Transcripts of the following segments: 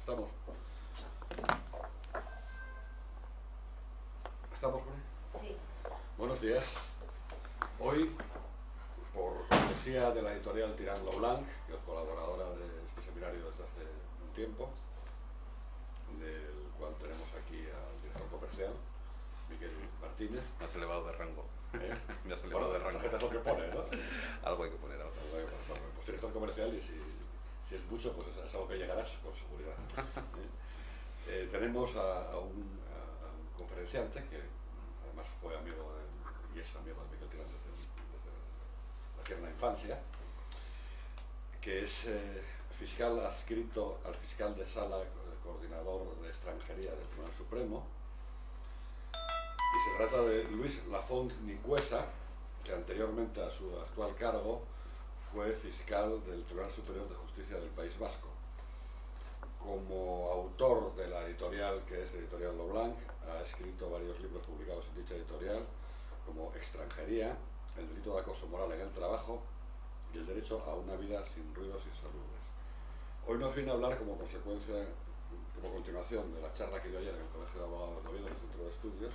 ¿Estamos? ¿Estamos, Juan? Sí. Buenos días. Hoy, por cortesía de la editorial Tirant Lo Blanc, que es colaboradora de este seminario desde hace un tiempo, del cual tenemos aquí al director comercial, Miquel Martínez. Me has elevado de rango. Me has Bueno, elevado de rango. la gente es lo que pone, ¿no? Algo hay que poner ahora. Pues director comercial, y si es mucho, pues es algo que llegarás con seguridad. Tenemos a un conferenciante que además fue amigo y es amigo de Miquel Tirant desde la tierna infancia, que es fiscal adscrito al fiscal de sala, coordinador de extranjería del Tribunal Supremo, y se trata de Luis Lafont Nicuesa, que anteriormente a su actual cargo fue fiscal del Tribunal Superior de Justicia del País Vasco. Como autor de la editorial, que es Editorial Lo Blanc, ha escrito varios libros publicados en dicha editorial, como Extranjería, El delito de acoso moral en el trabajo y El derecho a una vida sin ruidos y saludes. Hoy nos viene a hablar como consecuencia, como continuación de la charla que dio ayer en el Colegio de Abogados de Oviedo, en el Centro de Estudios,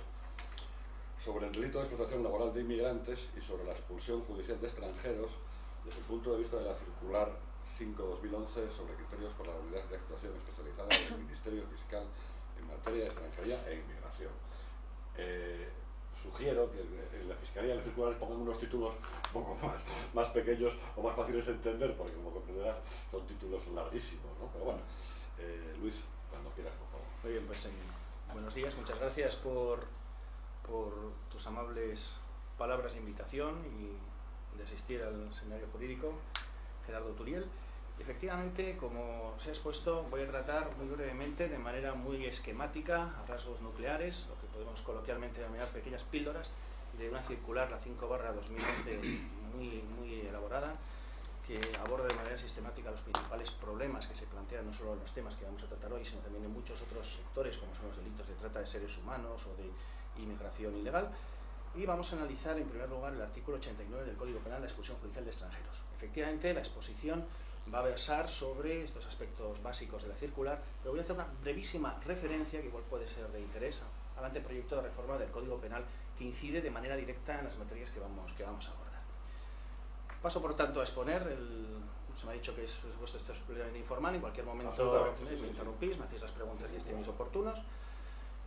sobre el delito de explotación laboral de inmigrantes y sobre la expulsión judicial de extranjeros desde el punto de vista de la circular 5/2011 sobre criterios para la unidad de actuación especializada del Ministerio Fiscal en materia de extranjería e inmigración. Sugiero que en la Fiscalía y las circulares pongan unos títulos un poco más pequeños o más fáciles de entender, porque como comprenderás son títulos larguísimos, ¿no? Pero bueno, Luis, cuando quieras, por favor. Muy bien, pues buenos días, muchas gracias por tus amables palabras de invitación y de asistir al seminario jurídico, Gerardo Turiel. Efectivamente, como se ha expuesto, voy a tratar muy brevemente, de manera muy esquemática, a rasgos nucleares, lo que podemos coloquialmente denominar pequeñas píldoras, de una circular, la 5/2011, muy elaborada, que aborda de manera sistemática los principales problemas que se plantean, no solo en los temas que vamos a tratar hoy, sino también en muchos otros sectores, como son los delitos de trata de seres humanos o de inmigración ilegal. Y vamos a analizar en primer lugar el artículo 89 del Código Penal, la expulsión judicial de extranjeros. Efectivamente, la exposición va a versar sobre estos aspectos básicos de la circular, pero voy a hacer una brevísima referencia, que igual puede ser de interés, al anteproyecto de reforma del Código Penal, que incide de manera directa en las materias que vamos a abordar. Paso, por tanto, a exponer. Se me ha dicho que esto es plenamente informal, en cualquier momento me interrumpís, me hacéis las preguntas que estiméis oportunos.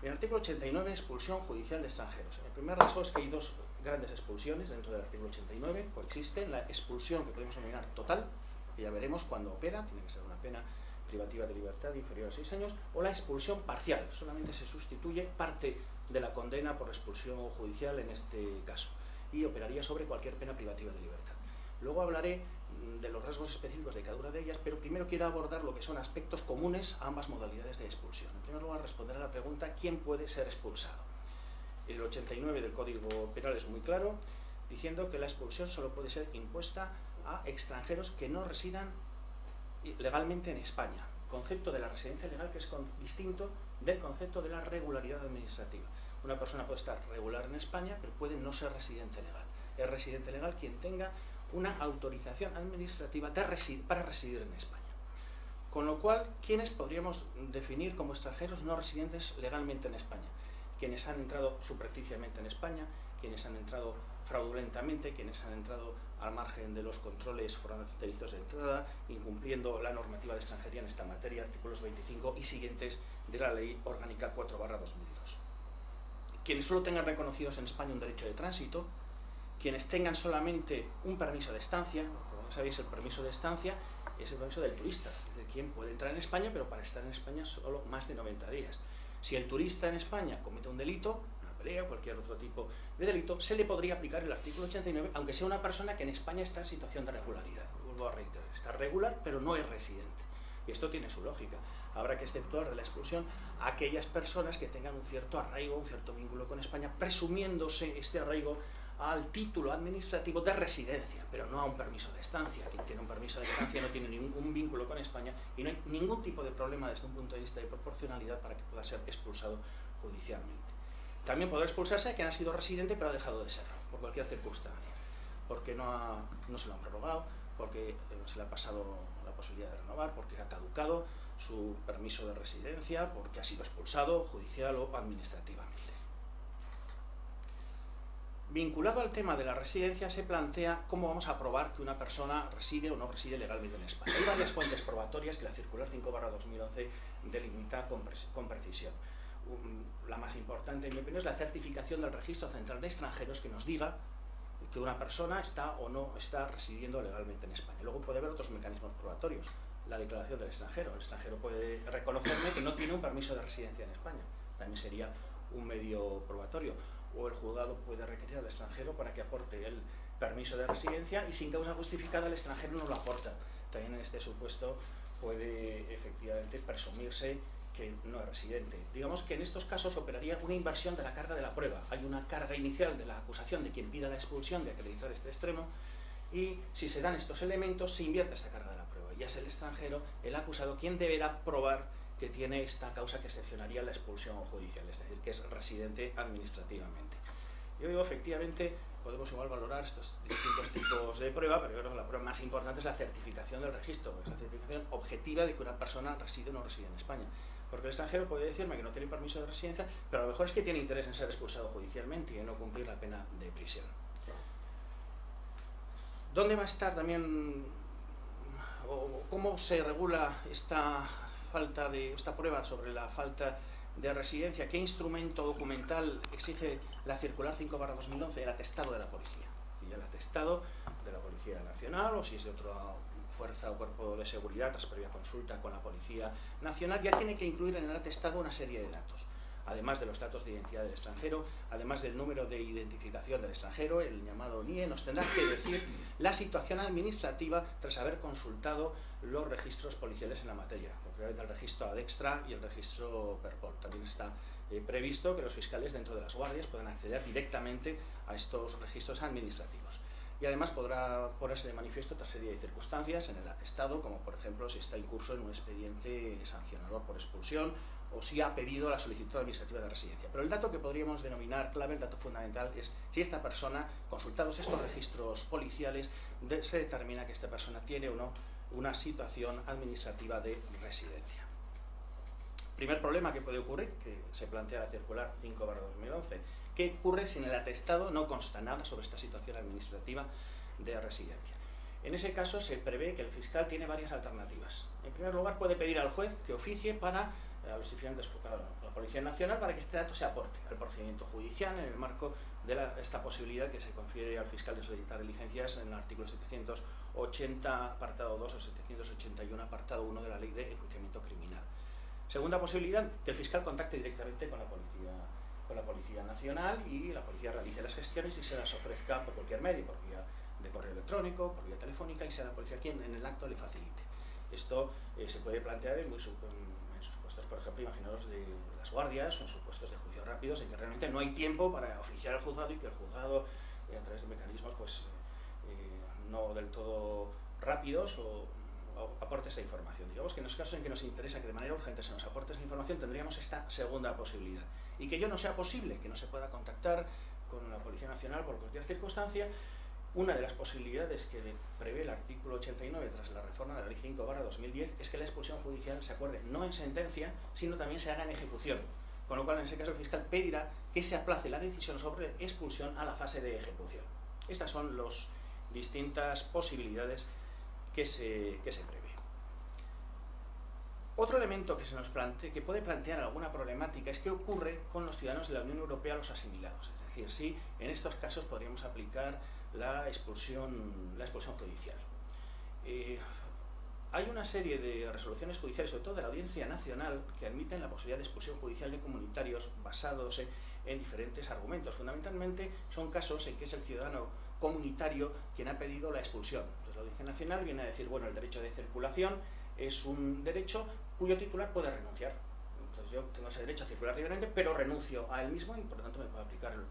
En el artículo 89, expulsión judicial de extranjeros. El primer rasgo es que hay dos grandes expulsiones dentro del artículo 89. Coexisten la expulsión, que podemos denominar total, que ya veremos cuándo opera, tiene que ser una pena privativa de libertad inferior a 6 años, o la expulsión parcial, solamente se sustituye parte de la condena por expulsión judicial en este caso, y operaría sobre cualquier pena privativa de libertad. Luego hablaré de los rasgos específicos de cada una de ellas, pero primero quiero abordar lo que son aspectos comunes a ambas modalidades de expulsión. En primer lugar, responder a la pregunta ¿quién puede ser expulsado? El 89 del Código Penal es muy claro, diciendo que la expulsión solo puede ser impuesta a extranjeros que no residan legalmente en España. Concepto de la residencia legal que es distinto del concepto de la regularidad administrativa. Una persona puede estar regular en España, pero puede no ser residente legal. Es residente legal quien tenga una autorización administrativa para residir en España. Con lo cual, ¿quiénes podríamos definir como extranjeros no residentes legalmente en España? Quienes han entrado subrepticiamente en España, quienes han entrado fraudulentamente, quienes han entrado al margen de los controles fronterizos de entrada, incumpliendo la normativa de extranjería en esta materia, artículos 25 y siguientes de la Ley Orgánica 4/2002. Quienes solo tengan reconocidos en España un derecho de tránsito, quienes tengan solamente un permiso de estancia. Como sabéis, el permiso de estancia es el permiso del turista, de quien puede entrar en España, pero para estar en España solo más de 90 días. Si el turista en España comete un delito, una pelea o cualquier otro tipo de delito, se le podría aplicar el artículo 89, aunque sea una persona que en España está en situación de regularidad. Vuelvo a reiterar, está regular, pero no es residente. Y esto tiene su lógica. Habrá que exceptuar de la expulsión a aquellas personas que tengan un cierto arraigo, un cierto vínculo con España, presumiéndose este arraigo al título administrativo de residencia, pero no a un permiso de estancia. Quien tiene un permiso de estancia no tiene ningún vínculo con España y no hay ningún tipo de problema desde un punto de vista de proporcionalidad para que pueda ser expulsado judicialmente. También podrá expulsarse a quien ha sido residente pero ha dejado de serlo, por cualquier circunstancia, porque no se lo han prorrogado, porque se le ha pasado la posibilidad de renovar, porque ha caducado, su permiso de residencia porque ha sido expulsado judicial o administrativamente. Vinculado al tema de la residencia, se plantea cómo vamos a probar que una persona reside o no reside legalmente en España. Hay varias fuentes probatorias que la circular 5/2011 delimita con precisión. La más importante, en mi opinión, es la certificación del Registro Central de Extranjeros que nos diga que una persona está o no está residiendo legalmente en España. Luego puede haber otros mecanismos probatorios. La declaración del extranjero. El extranjero puede reconocerme que no tiene un permiso de residencia en España. También sería un medio probatorio. O el juzgado puede requerir al extranjero para que aporte el permiso de residencia y sin causa justificada el extranjero no lo aporta. También en este supuesto puede efectivamente presumirse que no es residente. Digamos que en estos casos operaría una inversión de la carga de la prueba. Hay una carga inicial de la acusación de quien pida la expulsión de acreditar este extremo y si se dan estos elementos se invierte esta carga de la prueba. Ya es el extranjero, el acusado, quien deberá probar que tiene esta causa que excepcionaría la expulsión judicial, es decir, que es residente administrativamente. Yo digo, efectivamente, podemos igual valorar estos distintos tipos de prueba, pero yo creo que la prueba más importante es la certificación del registro, es la certificación objetiva de que una persona reside o no reside en España. Porque el extranjero puede decirme que no tiene permiso de residencia, pero a lo mejor es que tiene interés en ser expulsado judicialmente y en no cumplir la pena de prisión. ¿Dónde va a estar también, o cómo se regula esta prueba sobre la falta de residencia? ¿Qué instrumento documental exige la circular 5/2011? El atestado de la policía. Y el atestado de la Policía Nacional, o si es de otra fuerza o cuerpo de seguridad, tras previa consulta con la Policía Nacional, ya tiene que incluir en el atestado una serie de datos. Además de los datos de identidad del extranjero, además del número de identificación del extranjero, el llamado NIE, nos tendrá que decir la situación administrativa tras haber consultado los registros policiales en la materia, concretamente el registro ADEXTRA y el registro PERPOL. También está previsto que los fiscales dentro de las guardias puedan acceder directamente a estos registros administrativos. Y además podrá ponerse de manifiesto otra serie de circunstancias en el atestado, como por ejemplo si está incurso en un expediente sancionador por expulsión o si ha pedido la solicitud administrativa de residencia. Pero el dato que podríamos denominar clave, el dato fundamental, es si esta persona, consultados estos registros policiales, se determina que esta persona tiene o no una situación administrativa de residencia. Primer problema que puede ocurrir, que se plantea la circular 5/2011, ¿qué ocurre si en el atestado no consta nada sobre esta situación administrativa de residencia? En ese caso se prevé que el fiscal tiene varias alternativas. En primer lugar, puede pedir al juez que oficie a los diferentes, a la Policía Nacional, para que este dato se aporte al procedimiento judicial en el marco de esta posibilidad que se confiere al fiscal de solicitar diligencias en el artículo 780 apartado 2 o 781 apartado 1 de la Ley de Enjuiciamiento Criminal. Segunda posibilidad, que el fiscal contacte directamente con la Policía Nacional y la policía realice las gestiones y se las ofrezca por cualquier medio, por vía de correo electrónico, por vía telefónica, y sea la policía quien en el acto le facilite. Esto se puede plantear en supuestos, por ejemplo, imaginaos de las guardias o en supuestos de juicios rápidos en que realmente no hay tiempo para oficiar al juzgado y que el juzgado, a través de mecanismos no del todo rápidos, o aporte esta información. Digamos que en los casos en que nos interesa que de manera urgente se nos aporte esa información, tendríamos esta segunda posibilidad. Y que ello no sea posible, que no se pueda contactar con la Policía Nacional por cualquier circunstancia. Una de las posibilidades que prevé el artículo 89 tras la reforma de la Ley 5/2010 es que la expulsión judicial se acuerde no en sentencia, sino también se haga en ejecución. Con lo cual, en ese caso, el fiscal pedirá que se aplace la decisión sobre expulsión a la fase de ejecución. Estas son las distintas posibilidades que se prevé. Otro elemento que que puede plantear alguna problemática es qué ocurre con los ciudadanos de la Unión Europea, los asimilados. Es decir, si en estos casos podríamos aplicar la expulsión judicial. Hay una serie de resoluciones judiciales, sobre todo de la Audiencia Nacional, que admiten la posibilidad de expulsión judicial de comunitarios basados en diferentes argumentos. Fundamentalmente son casos en que es el ciudadano comunitario quien ha pedido la expulsión. Entonces la Audiencia Nacional viene a decir, bueno, el derecho de circulación es un derecho cuyo titular puede renunciar. Entonces yo tengo ese derecho a circular libremente, pero renuncio a él mismo y por lo tanto me puedo aplicar el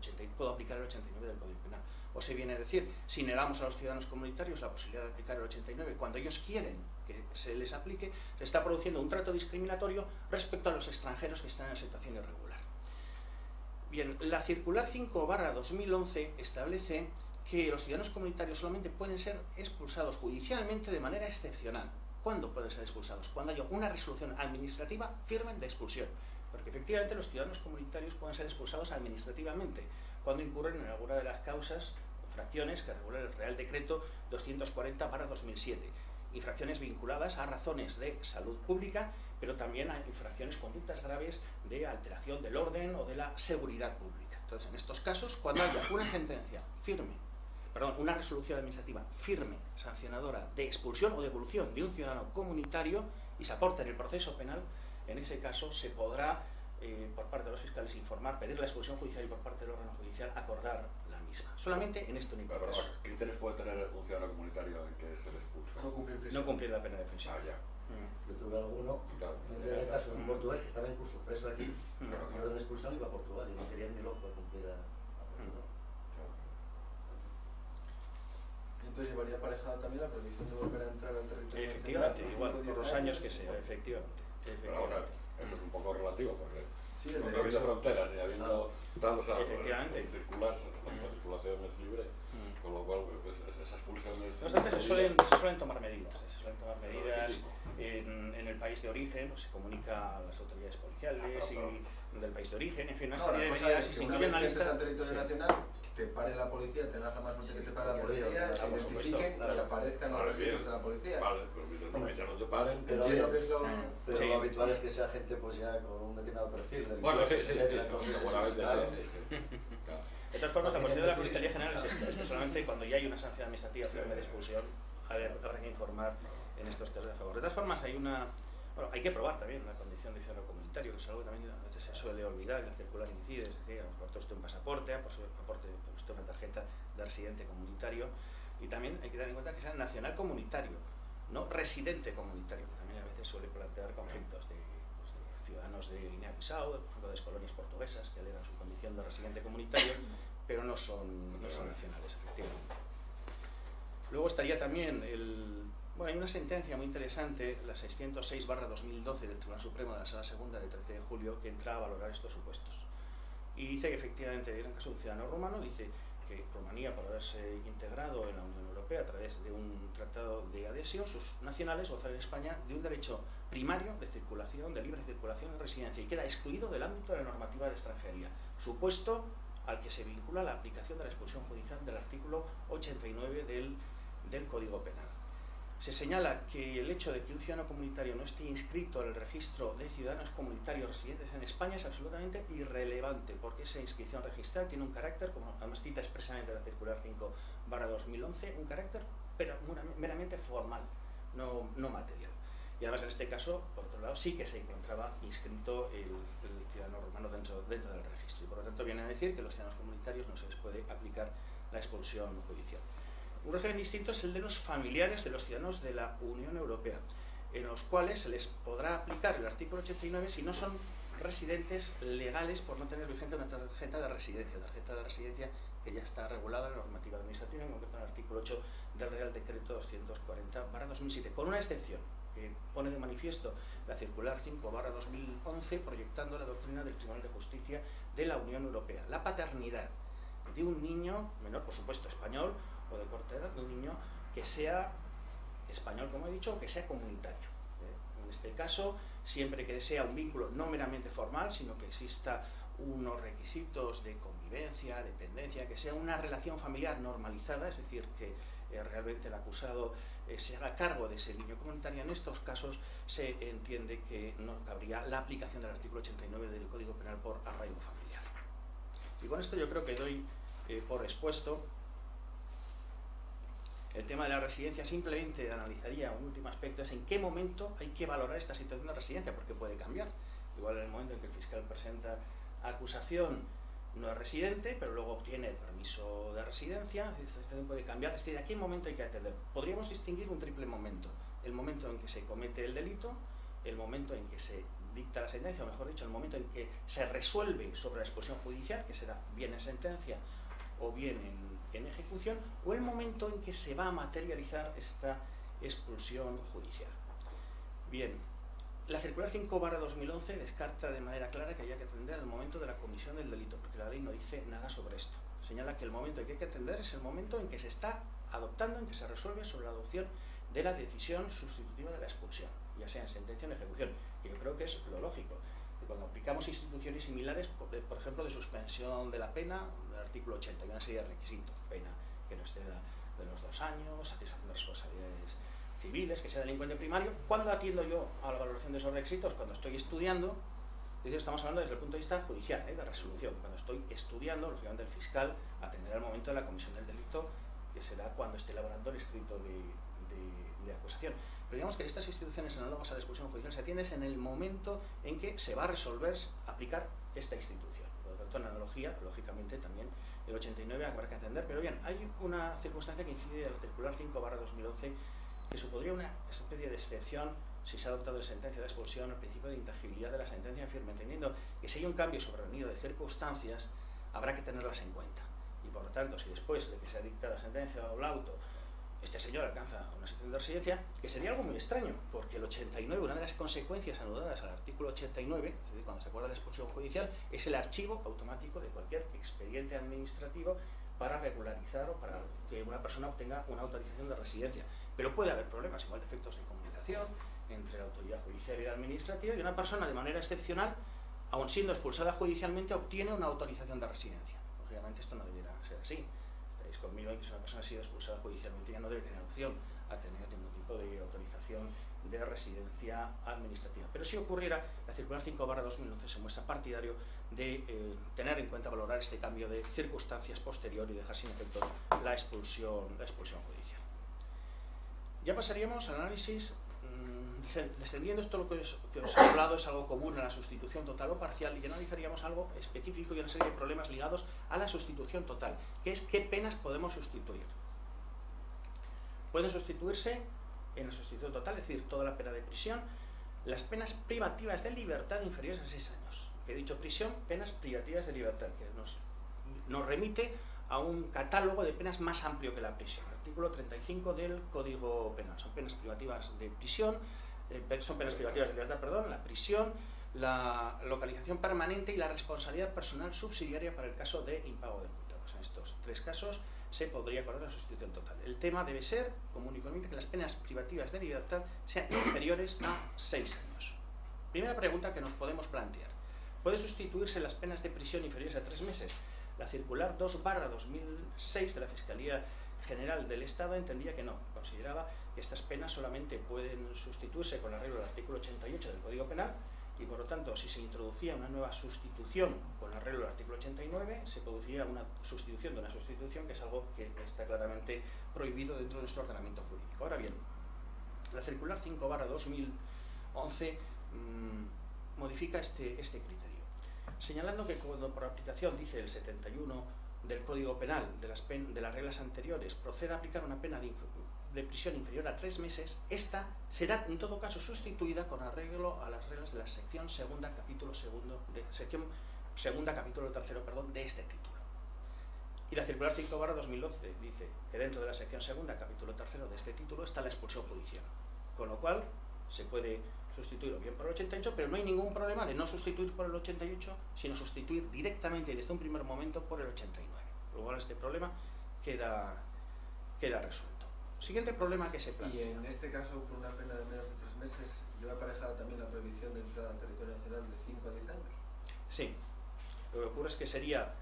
89 del Código Penal. O se viene a decir, si negamos a los ciudadanos comunitarios la posibilidad de aplicar el 89 cuando ellos quieren que se les aplique, se está produciendo un trato discriminatorio respecto a los extranjeros que están en situación irregular. Bien, la circular 5/2011 establece que los ciudadanos comunitarios solamente pueden ser expulsados judicialmente de manera excepcional. ¿Cuándo pueden ser expulsados? Cuando haya una resolución administrativa firme de expulsión. Porque efectivamente los ciudadanos comunitarios pueden ser expulsados administrativamente cuando incurren en alguna de las causas, infracciones que regula el Real Decreto 240/2007. Infracciones vinculadas a razones de salud pública, pero también a infracciones, conductas graves de alteración del orden o de la seguridad pública. Entonces, en estos casos, cuando haya una sentencia firme, una resolución administrativa firme, sancionadora de expulsión o devolución de un ciudadano comunitario y se aporte en el proceso penal, en ese caso se podrá, por parte de los fiscales, informar, pedir la expulsión judicial y por parte del órgano judicial acordar la misma. Solamente en este único caso. ¿Qué criterios puede tener un ciudadano comunitario en que se le expulsa? No cumplir la pena de defensa. Ya. Yo tuve alguno, en el caso un portugués que estaba incluso preso aquí, y orden de expulsión iba a Portugal y no querían ni loco cumplir a Portugal. Entonces llevaría aparejada también la prohibición de volver a entrar al territorio Efectivamente, nacional, igual, 5 o por 10 los años que años, sea, efectivamente. Pero ahora, eso es un poco relativo, porque Sí, el no habiendo derecho. fronteras ni habiendo tantos Efectivamente. circular, la circulación es libre, con lo cual pues, esa expulsión es... No obstante, se suelen tomar medidas. En el país de origen, pues, se comunica a las autoridades policiales y del país de origen, en fin, una serie de medidas y se incluye una lista. Al territorio nacional, te pare la policía, tengas la más suerte que te pare la policía, se identifiquen y aparezcan los registros de la policía. Vale, pero mientras no te paren... Pero, Entiendo que es lo... pero Sí. lo habitual es que sea gente pues ya con un determinado perfil. Bueno, sí, Entonces, seguramente, claro. claro. De todas formas, la posición de la Fiscalía General es esta, es que solamente cuando ya hay una sanción administrativa firme de expulsión habrá que informar en estos casos a favor. De todas formas, hay que probar también la condición de ciudadano comunitario, que es algo que también a veces se suele olvidar y la circular incide, es decir, aporte usted un pasaporte, aporte usted una tarjeta de residente comunitario, y también hay que tener en cuenta que sea nacional comunitario, no residente comunitario, que también a veces suele plantear conflictos de ciudadanos de Guinea-Bissau, por ejemplo, de colonias portuguesas que alegan su condición de residente comunitario, pero no son nacionales, efectivamente. Luego estaría también hay una sentencia muy interesante, la 606/2012 del Tribunal Supremo de la Sala Segunda del 13 de julio, que entra a valorar estos supuestos. Y dice que efectivamente, en el caso de un ciudadano rumano, dice que Rumanía, por haberse integrado en la Unión Europea a través de un tratado de adhesión, sus nacionales gozan en España de un derecho primario de circulación, de libre circulación y residencia, y queda excluido del ámbito de la normativa de extranjería, supuesto al que se vincula la aplicación de la expulsión judicial del artículo 89 del Código Penal. Se señala que el hecho de que un ciudadano comunitario no esté inscrito en el registro de ciudadanos comunitarios residentes en España es absolutamente irrelevante, porque esa inscripción registral tiene un carácter, como además cita expresamente la circular 5/2011, un carácter meramente formal, no material. Y además en este caso, por otro lado, sí que se encontraba inscrito el ciudadano rumano dentro del registro. Y por lo tanto viene a decir que los ciudadanos comunitarios no se les puede aplicar la expulsión judicial. Un régimen distinto es el de los familiares de los ciudadanos de la Unión Europea, en los cuales se les podrá aplicar el artículo 89 si no son residentes legales por no tener vigente una tarjeta de residencia que ya está regulada en la normativa administrativa, en concreto en el artículo 8 del Real Decreto 240/2007, con una excepción que pone de manifiesto la circular 5/2011, proyectando la doctrina del Tribunal de Justicia de la Unión Europea, la paternidad de un niño menor, por supuesto español, o de corta edad, de un niño que sea español, como he dicho, o que sea comunitario. En este caso, siempre que sea un vínculo no meramente formal, sino que exista unos requisitos de convivencia, dependencia, que sea una relación familiar normalizada, es decir, que realmente el acusado se haga cargo de ese niño comunitario. En estos casos se entiende que no cabría la aplicación del artículo 89 del Código Penal por arraigo familiar. Y con esto yo creo que doy por expuesto el tema de la residencia. Simplemente analizaría un último aspecto, es en qué momento hay que valorar esta situación de residencia, porque puede cambiar. Igual en el momento en que el fiscal presenta acusación no es residente, pero luego obtiene el permiso de residencia, esta situación puede cambiar. Es decir, ¿a qué momento hay que atender? Podríamos distinguir un triple momento: el momento en que se comete el delito, el momento en que se dicta la sentencia, o mejor dicho, el momento en que se resuelve sobre la expulsión judicial, que será bien en sentencia o bien en ejecución, o el momento en que se va a materializar esta expulsión judicial. Bien, la circular 5/2011 descarta de manera clara que haya que atender al momento de la comisión del delito, porque la ley no dice nada sobre esto. Señala que el momento en que hay que atender es el momento en que se está adoptando, en que se resuelve sobre la adopción de la decisión sustitutiva de la expulsión, ya sea en sentencia o en ejecución. Y yo creo que es lo lógico. Y cuando aplicamos instituciones similares, por ejemplo, de suspensión de la pena, del artículo 80, hay una serie de requisitos: pena que no exceda de los 2 años, satisfacción de responsabilidades civiles, que sea delincuente primario. ¿Cuándo atiendo yo a la valoración de esos requisitos? Cuando estoy estudiando. Estamos hablando desde el punto de vista judicial, de resolución. Cuando estoy estudiando, lógicamente el fiscal atenderá el momento de la comisión del delito, que será cuando esté elaborando el escrito de acusación. Pero digamos que estas instituciones análogas a la expulsión judicial se atienden en el momento en que se va a resolver aplicar esta institución. Por lo tanto, en analogía, lógicamente, también el 89 habrá que atender. Pero bien, hay una circunstancia que incide en el circular 5/2011 que supondría una especie de excepción si se ha adoptado en sentencia de expulsión el principio de intangibilidad de la sentencia en firme, entendiendo que si hay un cambio sobrevenido de circunstancias, habrá que tenerlas en cuenta. Y por lo tanto, si después de que se ha dictado la sentencia o el auto, este señor alcanza una situación de residencia, que sería algo muy extraño, porque el 89, una de las consecuencias anudadas al artículo 89, es decir, cuando se acuerda la expulsión judicial, es el archivo automático de cualquier expediente administrativo para regularizar o para que una persona obtenga una autorización de residencia. Pero puede haber problemas, igual defectos de comunicación entre la autoridad judicial y la administrativa, y una persona de manera excepcional, aun siendo expulsada judicialmente, obtiene una autorización de residencia. Lógicamente esto no debería ser así. Estaréis conmigo en que si una persona ha sido expulsada judicialmente ya no debe tener opción a tener ningún tipo de autorización de residencia administrativa. Pero si ocurriera, la circular 5/2011 se muestra partidario de tener en cuenta, valorar este cambio de circunstancias posterior y dejar sin efecto la expulsión judicial. Ya pasaríamos al análisis. Descendiendo esto, lo que os he hablado es algo común a la sustitución total o parcial, y analizaríamos algo específico y una serie de problemas ligados a la sustitución total, que es qué penas podemos sustituir. Pueden sustituirse en la sustitución total, es decir, toda la pena de prisión, las penas privativas de libertad inferiores a 6 años. He dicho prisión, penas privativas de libertad, que nos remite a un catálogo de penas más amplio que la prisión. Artículo 35 del Código Penal. Son penas privativas de prisión, son penas privativas de libertad, perdón, la prisión, la localización permanente y la responsabilidad personal subsidiaria para el caso de impago de multas. En estos 3 casos se podría acordar la sustitución total. El tema debe ser, común y corriente, que las penas privativas de libertad sean inferiores a 6 años. Primera pregunta que nos podemos plantear: ¿puede sustituirse las penas de prisión inferiores a 3 meses? La circular 2/2006 de la Fiscalía General del Estado entendía que no, consideraba que estas penas solamente pueden sustituirse con arreglo del artículo 88 del Código Penal, y por lo tanto, si se introducía una nueva sustitución con arreglo del artículo 89, se produciría una sustitución de una sustitución, que es algo que está claramente prohibido dentro de nuestro ordenamiento jurídico. Ahora bien, la circular 5/2011 modifica este criterio, señalando que cuando por aplicación, dice el 71 del Código Penal, de las reglas anteriores, proceda a aplicar una pena de prisión inferior a 3 meses, esta será en todo caso sustituida con arreglo a las reglas de la sección segunda, capítulo tercero, de este título. Y la circular 5/2011 dice que dentro de la sección segunda, capítulo tercero de este título está la expulsión judicial, con lo cual se puede sustituir o bien por el 88, pero no hay ningún problema de no sustituir por el 88, sino sustituir directamente desde un primer momento por el 89. Luego este problema queda resuelto. Siguiente problema que se plantea. Y en este caso, por una pena de menos de 3 meses, ¿lleva aparejada también la prohibición de entrada al territorio nacional de 5 a 10 años? Sí. Lo que ocurre es que sería,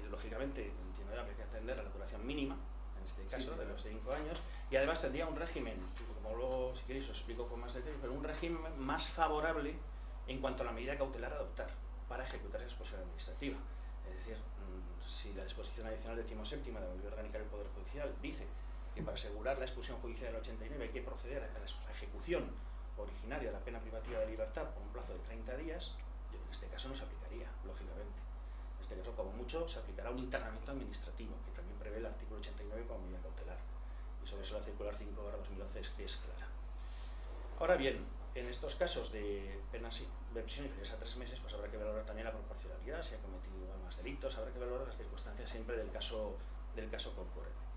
lógicamente, entiendo que hay que atender a la duración mínima, en este caso, sí, de los 5 años, y además tendría un régimen, como luego, si queréis, os explico con más detalle, pero un régimen más favorable en cuanto a la medida cautelar a adoptar para ejecutar esa expulsión administrativa. Es decir, si la disposición adicional 17ª de la Ley Orgánica del Poder Judicial dice que para asegurar la expulsión judicial del 89 hay que proceder a la ejecución originaria de la pena privativa de libertad por un plazo de 30 días, en este caso no se aplicaría, lógicamente. En este caso, como mucho, se aplicará un internamiento administrativo, que también prevé el artículo 89 como medida cautelar. Y sobre eso la circular 5/2011 es clara. Ahora bien, en estos casos de penas de prisión inferiores a 3 meses, pues habrá que valorar también la proporcionalidad, si ha cometido más delitos, habrá que valorar las circunstancias siempre del caso concurrente.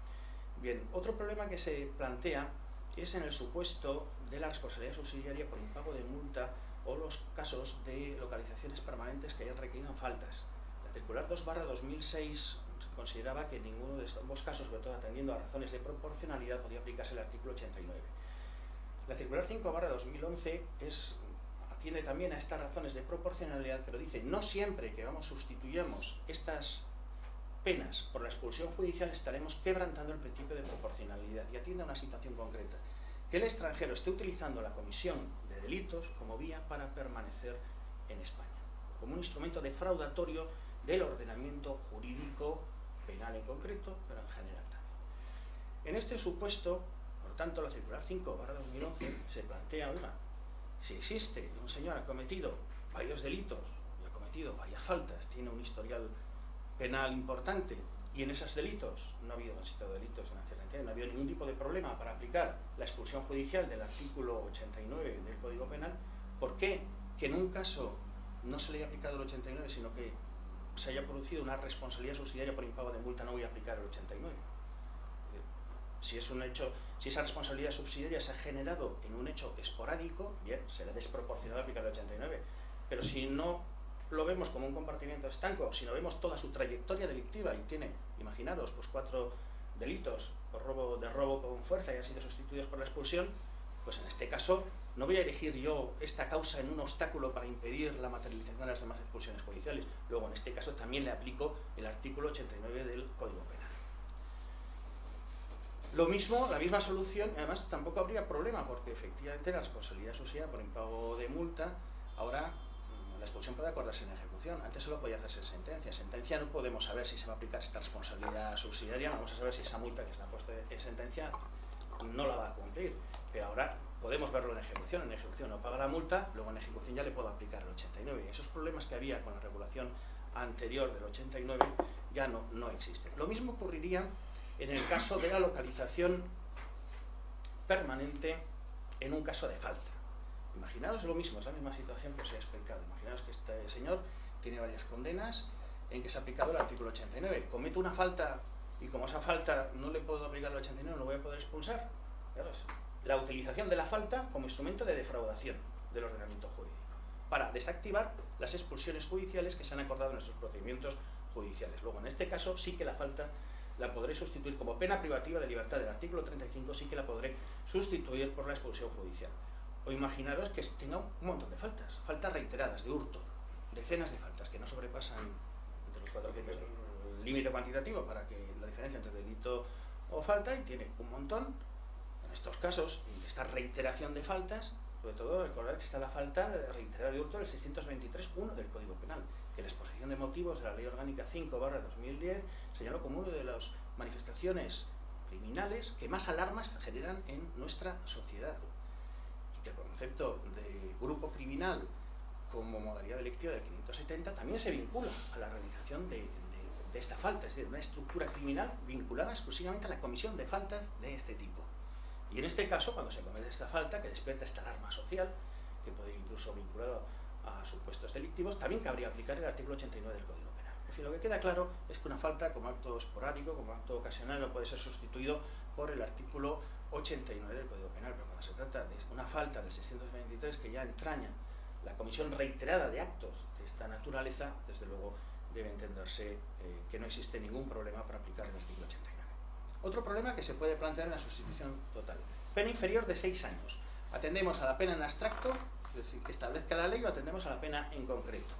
Bien, otro problema que se plantea es en el supuesto de la responsabilidad subsidiaria por impago de multa o los casos de localizaciones permanentes que hayan requerido faltas. La circular 2/2006 consideraba que en ninguno de estos casos, sobre todo atendiendo a razones de proporcionalidad, podía aplicarse el artículo 89. La circular 5/2011 atiende también a estas razones de proporcionalidad, pero dice, no siempre que sustituyamos estas penas por la expulsión judicial estaremos quebrantando el principio de proporcionalidad, y atiende a una situación concreta, que el extranjero esté utilizando la comisión de delitos como vía para permanecer en España, como un instrumento defraudatorio del ordenamiento jurídico penal en concreto, pero en general también. En este supuesto, por tanto, la circular 5/2011 se plantea, oiga, si existe un señor ha cometido varios delitos y ha cometido varias faltas, tiene un historial penal importante, y en esos delitos no ha habido delitos en la cierta entidad, no ha habido ningún tipo de problema para aplicar la expulsión judicial del artículo 89 del Código Penal, ¿por qué que en un caso no se le haya aplicado el 89, sino que se haya producido una responsabilidad subsidiaria por impago de multa, no voy a aplicar el 89? Si es un hecho, si esa responsabilidad subsidiaria se ha generado en un hecho esporádico, bien, será desproporcionado aplicar el 89, pero si no lo vemos como un compartimiento estanco, si no vemos toda su trayectoria delictiva y tiene, imaginaros, pues 4 delitos de robo con fuerza y han sido sustituidos por la expulsión, pues en este caso no voy a erigir yo esta causa en un obstáculo para impedir la materialización de las demás expulsiones judiciales. Luego, en este caso, también le aplico el artículo 89 del Código Penal. Lo mismo, la misma solución, además tampoco habría problema, porque efectivamente la responsabilidad subsidiaria por impago de multa, ahora la expulsión puede acordarse en ejecución, antes solo podía hacerse en sentencia. En sentencia no podemos saber si se va a aplicar esta responsabilidad subsidiaria, vamos a saber si esa multa que se le ha puesto en sentencia no la va a cumplir, pero ahora podemos verlo en ejecución no paga la multa, luego en ejecución ya le puedo aplicar el 89. Esos problemas que había con la regulación anterior del 89 ya no existen. Lo mismo ocurriría en el caso de la localización permanente en un caso de falta. Imaginaos lo mismo, es la misma situación que os he explicado. Imaginaos que este señor tiene varias condenas en que se ha aplicado el artículo 89. Cometo una falta y como esa falta no le puedo aplicar el 89, no lo voy a poder expulsar. Claro, es la utilización de la falta como instrumento de defraudación del ordenamiento jurídico para desactivar las expulsiones judiciales que se han acordado en nuestros procedimientos judiciales. Luego, en este caso, sí que la falta la podré sustituir como pena privativa de libertad del artículo 35, sí que la podré sustituir por la expulsión judicial. O imaginaros que tenga un montón de faltas reiteradas, de hurto, decenas de faltas que no sobrepasan entre los 400 el límite cuantitativo para que la diferencia entre delito o falta, y tiene un montón. En estos casos, esta reiteración de faltas, sobre todo recordar que está la falta reiterada de hurto del 623.1 del Código Penal, que la exposición de motivos de la Ley Orgánica 5/2010 señaló como una de las manifestaciones criminales que más alarmas generan en nuestra sociedad. Y que el concepto de grupo criminal como modalidad delictiva del 570 también se vincula a la realización de esta falta, es decir, una estructura criminal vinculada exclusivamente a la comisión de faltas de este tipo. Y en este caso, cuando se comete esta falta, que despierta esta alarma social, que puede ir incluso vinculado a supuestos delictivos, también cabría aplicar el artículo 89 del Código Penal. En fin, lo que queda claro es que una falta como acto esporádico, como acto ocasional, no puede ser sustituido por el artículo 89 del Código Penal, pero cuando se trata de una falta del 623 que ya entraña la comisión reiterada de actos de esta naturaleza, desde luego debe entenderse que no existe ningún problema para aplicar el artículo 89. Otro problema que se puede plantear en la sustitución total. Pena inferior de 6 años. ¿Atendemos a la pena en abstracto, es decir, que establezca la ley, o atendemos a la pena en concreto?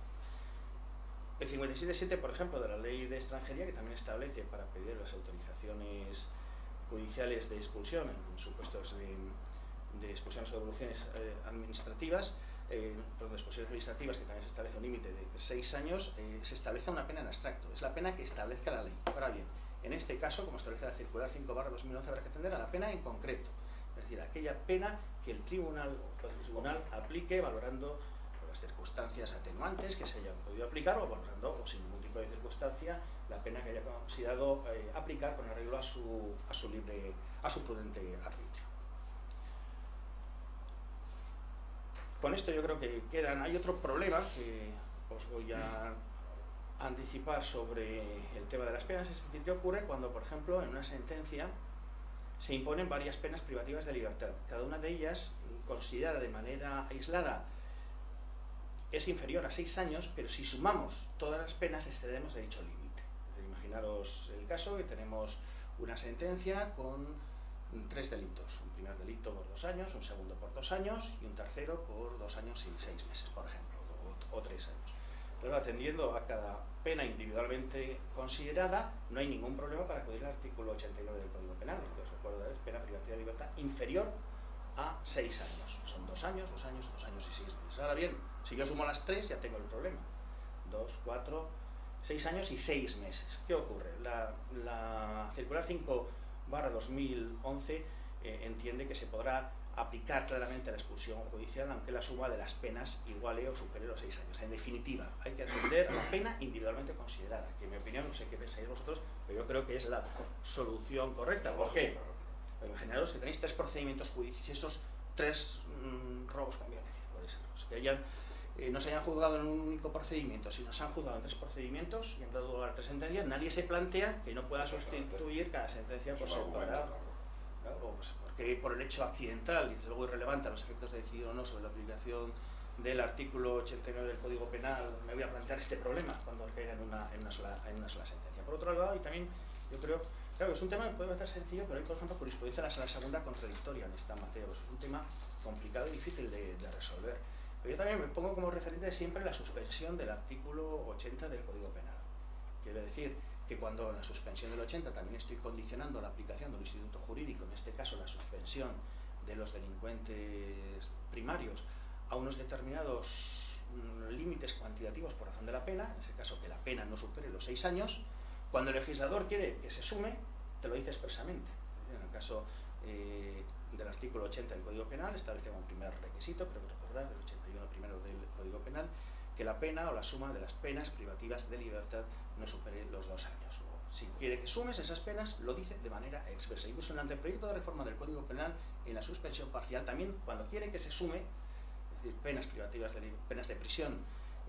El 57.7, por ejemplo, de la Ley de Extranjería, que también establece para pedir las autorizaciones judiciales de expulsión en supuestos de expulsiones o devoluciones administrativas, de expulsiones administrativas, que también se establece un límite de 6 años, se establece una pena en abstracto. Es la pena que establezca la ley. Ahora bien, en este caso, como establece la circular 5/2011, habrá que atender a la pena en concreto, es decir, aquella pena que el tribunal aplique valorando las circunstancias atenuantes que se hayan podido aplicar, o valorando, o sin ningún tipo de circunstancia, la pena que haya considerado aplicar con arreglo a su prudente arbitrio. Con esto yo creo que hay otro problema que os voy a anticipar sobre el tema de las penas, es decir, qué ocurre cuando, por ejemplo, en una sentencia se imponen varias penas privativas de libertad. Cada una de ellas, considerada de manera aislada, es inferior a 6 años, pero si sumamos todas las penas excedemos de dicho límite. Imaginaros el caso que tenemos una sentencia con 3 delitos. Un primer delito por 2 años, un segundo por 2 años y un tercero por 2 años y 6 meses, por ejemplo, o 3 años. Pero atendiendo a cada pena individualmente considerada, no hay ningún problema para acudir al artículo 89 del Código Penal, que os recuerdo es pena privativa de libertad inferior a 6 años. Son 2 años, 2 años, 2 años y 6 meses. Ahora bien, si yo sumo las 3 ya tengo el problema. 2, 4, 6 años y 6 meses. ¿Qué ocurre? La circular 5/2011 entiende que se podrá aplicar claramente la expulsión judicial aunque la suma de las penas iguale o supere los 6 años. En definitiva, hay que atender a la pena individualmente considerada, que en mi opinión, no sé qué pensáis vosotros, pero yo creo que es la solución correcta. ¿Por qué? Imaginaros que tenéis 3 procedimientos judiciales, esos 3 robos con violencia, puede ser, que no se hayan juzgado en un único procedimiento, sino se han juzgado en 3 procedimientos y han dado lugar a 3 sentencias, nadie se plantea que no pueda sustituir cada sentencia por separado. Claro, pues porque por el hecho accidental y desde luego irrelevante a los efectos de decidir o no sobre la aplicación del artículo 89 del Código Penal, me voy a plantear este problema cuando caiga en una sola sentencia. Por otro lado, y también yo creo, claro, es un tema que puede parecer sencillo, pero hay, por ejemplo, jurisprudencia de la Sala Segunda contradictoria en esta materia, pues es un tema complicado y difícil de resolver. Pero yo también me pongo como referente siempre la suspensión del artículo 80 del Código Penal. Quiere decir que cuando en la suspensión del 80 también estoy condicionando la aplicación del instituto jurídico, en este caso la suspensión de los delincuentes primarios, a unos determinados límites cuantitativos por razón de la pena, en ese caso que la pena no supere los 6 años, cuando el legislador quiere que se sume, te lo dice expresamente. En el caso del artículo 80 del Código Penal establece como primer requisito, creo que recordar, del 81 primero del Código Penal, que la pena o la suma de las penas privativas de libertad no supere los 2 años. O, si quiere que sumes esas penas, lo dice de manera expresa. Incluso en el anteproyecto de reforma del Código Penal, en la suspensión parcial, también cuando quiere que se sume, es decir, penas privativas penas de prisión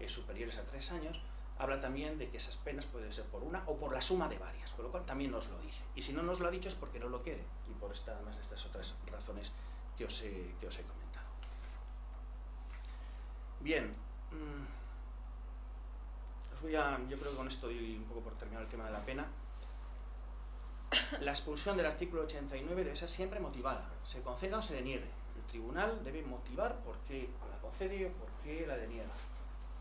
superiores a 3 años, habla también de que esas penas pueden ser por una o por la suma de varias, con lo cual también nos lo dice. Y si no nos lo ha dicho es porque no lo quiere, y por además de estas otras razones que os he comentado. Bien, yo creo que con esto doy un poco por terminar el tema de la pena. La expulsión del artículo 89 debe ser siempre motivada, se conceda o se deniegue. El tribunal debe motivar por qué la concede o por qué la deniega,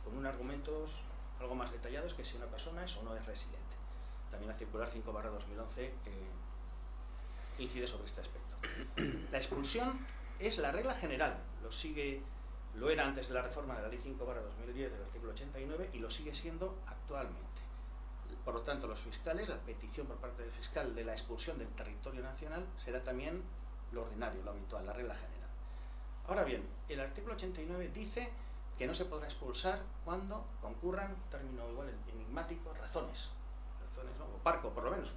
con unos argumentos algo más detallados que si una persona es o no es residente. También la circular 5/2011 incide sobre este aspecto. La expulsión es la regla general, lo era antes de la reforma de la ley 5/2010 del artículo 89 y lo sigue siendo actualmente. Por lo tanto, los fiscales, la petición por parte del fiscal de la expulsión del territorio nacional será también lo ordinario, lo habitual, la regla general. Ahora bien, el artículo 89 dice que no se podrá expulsar cuando concurran, término igual enigmático, razones, ¿no? O parco, por lo menos,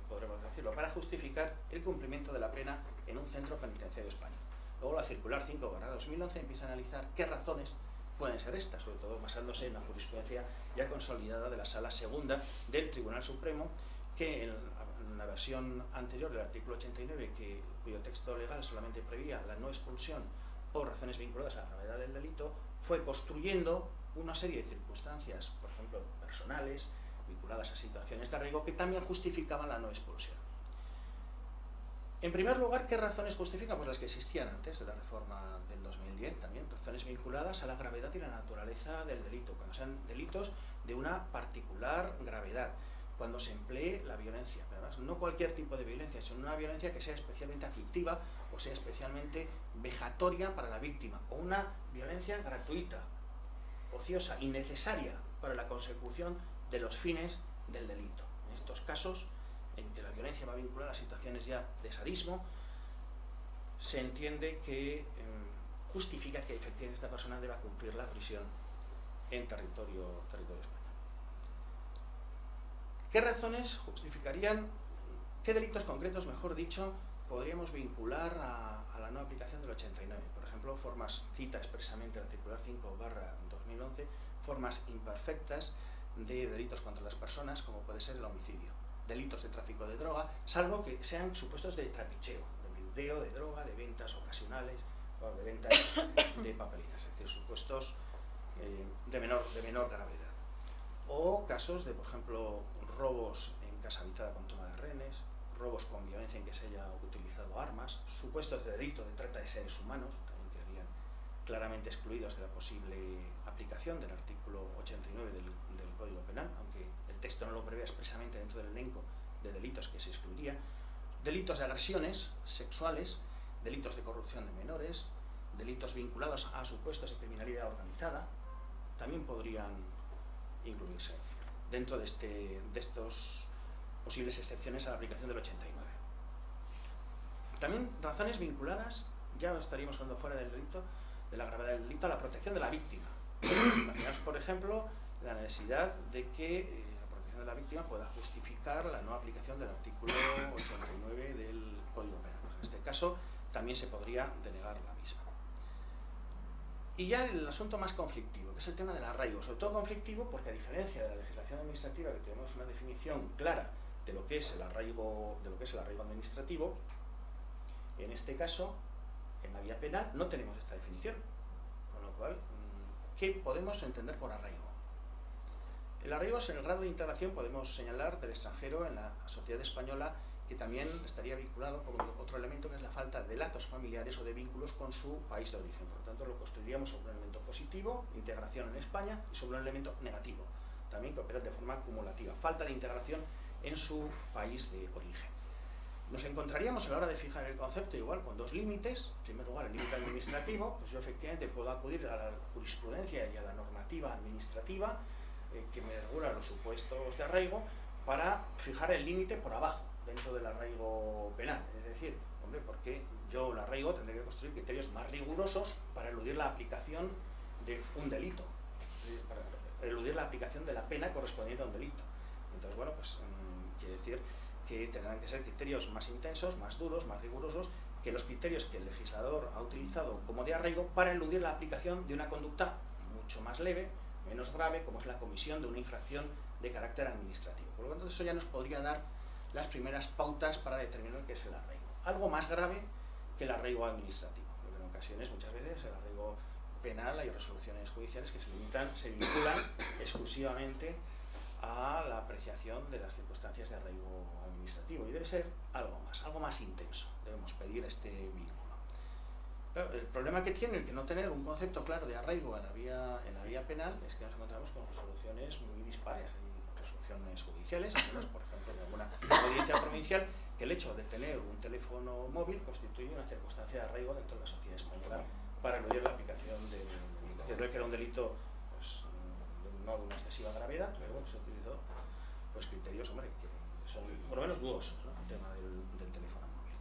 podremos decirlo, para justificar el cumplimiento de la pena en un centro penitenciario español. Luego la circular 5/2011 empieza a analizar qué razones pueden ser estas, sobre todo basándose en la jurisprudencia ya consolidada de la Sala Segunda del Tribunal Supremo, que en la versión anterior del artículo 89, cuyo texto legal solamente prevía la no expulsión por razones vinculadas a la gravedad del delito, fue construyendo una serie de circunstancias, por ejemplo, personales, vinculadas a situaciones de arraigo, que también justificaban la no expulsión. En primer lugar, ¿qué razones justifican? Pues las que existían antes de la reforma del 2010, también razones vinculadas a la gravedad y la naturaleza del delito, cuando sean delitos de una particular gravedad, cuando se emplee la violencia, pero además no cualquier tipo de violencia, sino una violencia que sea especialmente aflictiva o sea especialmente vejatoria para la víctima, o una violencia gratuita, ociosa, innecesaria para la consecución de los fines del delito. En estos casos, en que la violencia va vinculada a situaciones ya de sadismo, se entiende que justifica que efectivamente esta persona deba cumplir la prisión en territorio español. ¿Qué razones justificarían, qué delitos concretos, mejor dicho, podríamos vincular a la no aplicación del 89? Por ejemplo, cita expresamente el artículo 5/2011, formas imperfectas de delitos contra las personas, como puede ser el homicidio, delitos de tráfico de droga, salvo que sean supuestos de trapicheo, de menudeo, de droga, de ventas ocasionales, o de ventas de papelinas, es decir, supuestos de menor gravedad. O casos de, por ejemplo, robos en casa habitada con toma de rehenes, robos con violencia en que se haya utilizado armas, supuestos de delito de trata de seres humanos, también quedarían claramente excluidos de la posible aplicación del artículo 89 del Código Penal, aunque el texto no lo prevé expresamente dentro del elenco de delitos que se excluiría, delitos de agresiones sexuales, delitos de corrupción de menores, delitos vinculados a supuestos de criminalidad organizada, también podrían incluirse dentro de estos posibles excepciones a la aplicación del 89. También razones vinculadas, ya estaríamos hablando fuera del delito, de la gravedad del delito, a la protección de la víctima. Imaginamos, por ejemplo, la necesidad de que la protección de la víctima pueda justificar la no aplicación del artículo 89 del Código Penal. En este caso, también se podría denegar la misma. Y ya el asunto más conflictivo, que es el tema del arraigo. Sobre todo conflictivo porque, a diferencia de la legislación administrativa, que tenemos una definición clara de lo que es el arraigo administrativo, en este caso, en la vía penal, no tenemos esta definición. Con lo cual, ¿qué podemos entender por arraigo? El arraigo es el grado de integración, podemos señalar, del extranjero en la sociedad española, que también estaría vinculado por otro elemento, que es la falta de lazos familiares o de vínculos con su país de origen. Por lo tanto, lo construiríamos sobre un elemento positivo, integración en España, y sobre un elemento negativo, también que opera de forma acumulativa, falta de integración en su país de origen. Nos encontraríamos a la hora de fijar el concepto igual con dos límites. En primer lugar, el límite administrativo, pues yo efectivamente puedo acudir a la jurisprudencia y a la normativa administrativa que me regula los supuestos de arraigo para fijar el límite por abajo dentro del arraigo penal. Es decir, hombre, porque yo el arraigo tendré que construir criterios más rigurosos para eludir la aplicación de un delito, para eludir la aplicación de la pena correspondiente a un delito. Entonces, bueno, pues quiere decir que tendrán que ser criterios más intensos, más duros, más rigurosos que los criterios que el legislador ha utilizado como de arraigo para eludir la aplicación de una conducta mucho más leve, menos grave, como es la comisión de una infracción de carácter administrativo. Por lo tanto, eso ya nos podría dar las primeras pautas para determinar qué es el arraigo. Algo más grave que el arraigo administrativo, porque en ocasiones, muchas veces, el arraigo penal, hay resoluciones judiciales que se vinculan exclusivamente a la apreciación de las circunstancias de arraigo administrativo, y debe ser algo más intenso. Debemos pedir este vínculo. Pero el problema que tiene el que no tener un concepto claro de arraigo en la vía penal es que nos encontramos con resoluciones muy dispares. Hay resoluciones judiciales, algunas, por ejemplo, de alguna audiencia provincial, que el hecho de tener un teléfono móvil constituye una circunstancia de arraigo dentro de la sociedad española para eludir la aplicación del delito. Yo creo que era un delito, pues, no de una excesiva gravedad, pero bueno, se utilizó pues criterios, hombre, que son por lo menos dudosos, ¿no?, el tema del teléfono móvil.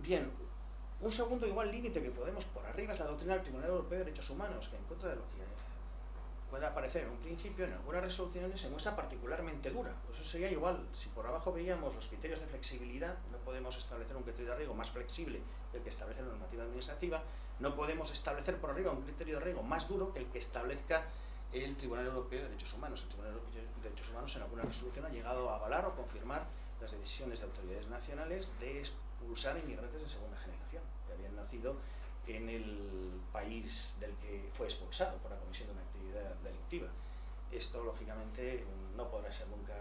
Bien, un segundo igual límite que podemos por arriba es la doctrina del Tribunal Europeo de Derechos Humanos, que en contra de lo que puede aparecer en un principio, en algunas resoluciones se muestra particularmente dura. Pues eso sería igual, si por abajo veíamos los criterios de flexibilidad, no podemos establecer un criterio de arraigo más flexible que el que establece la normativa administrativa, no podemos establecer por arriba un criterio de arraigo más duro que el que establezca el Tribunal Europeo de Derechos Humanos. El Tribunal Europeo de Derechos Humanos en alguna resolución ha llegado a avalar o confirmar las decisiones de autoridades nacionales de expulsar inmigrantes de segunda generación, que habían nacido en el país del que fue expulsado por la comisión de una actividad delictiva. Esto, lógicamente, no podrá ser nunca